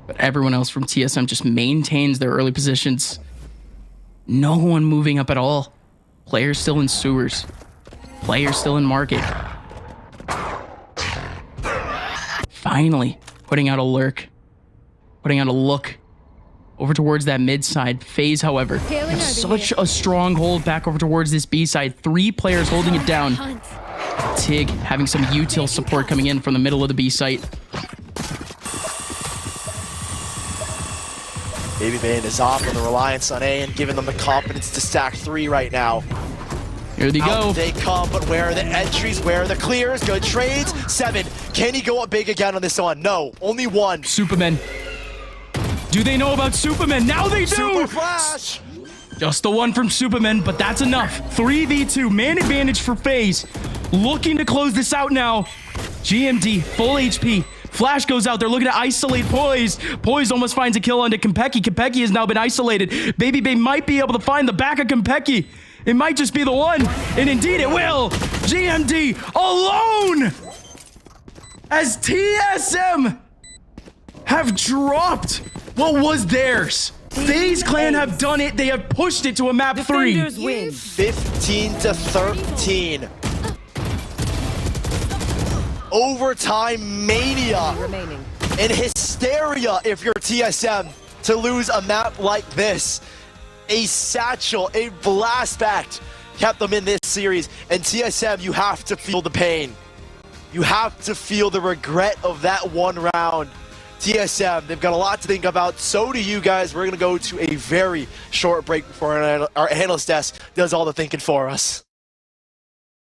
S5: But everyone else from TSM just maintains their early positions. No one moving up at all. Players still in sewers. Players still in market. Finally, putting out a lurk. Putting out a look over towards that mid side. FaZe, however, have such a strong hold back over towards this B side. 3 players holding it down. Tig having some util support coming in from the middle of the B site.
S4: Baby Bane is off on the reliance on A and giving them the confidence to stack 3 right now.
S5: Here they go.
S4: Out they come, but where are the entries? Where are the clears? Good trades. 7. Can he go up big again on this one? No, only 1.
S5: Superman. Do they know about Superman? Now they do!
S4: Super Flash!
S5: Just the one from Superman, but that's enough. 3v2, man advantage for FaZe. Looking to close this out now. GMD, full HP. Flash goes out there looking to isolate Poise. Poise almost finds a kill onto Konpeki. Konpeki has now been isolated. Baby Bay might be able to find the back of Konpeki. It might just be the one. And indeed it will. GMD alone. As TSM have dropped what was theirs. FaZe Clan have done it. They have pushed it to a map 3.
S6: Defenders win.
S4: 15-13. Overtime mania
S6: Remaining.
S4: and hysteria if you're TSM to lose a map like this. A satchel, a blast back kept them in this series, and TSM, you have to feel the pain. You have to feel the regret of that one round. TSM, they've got a lot to think about. So do you guys. We're going to go to a very short break before our analyst desk does all the thinking for us.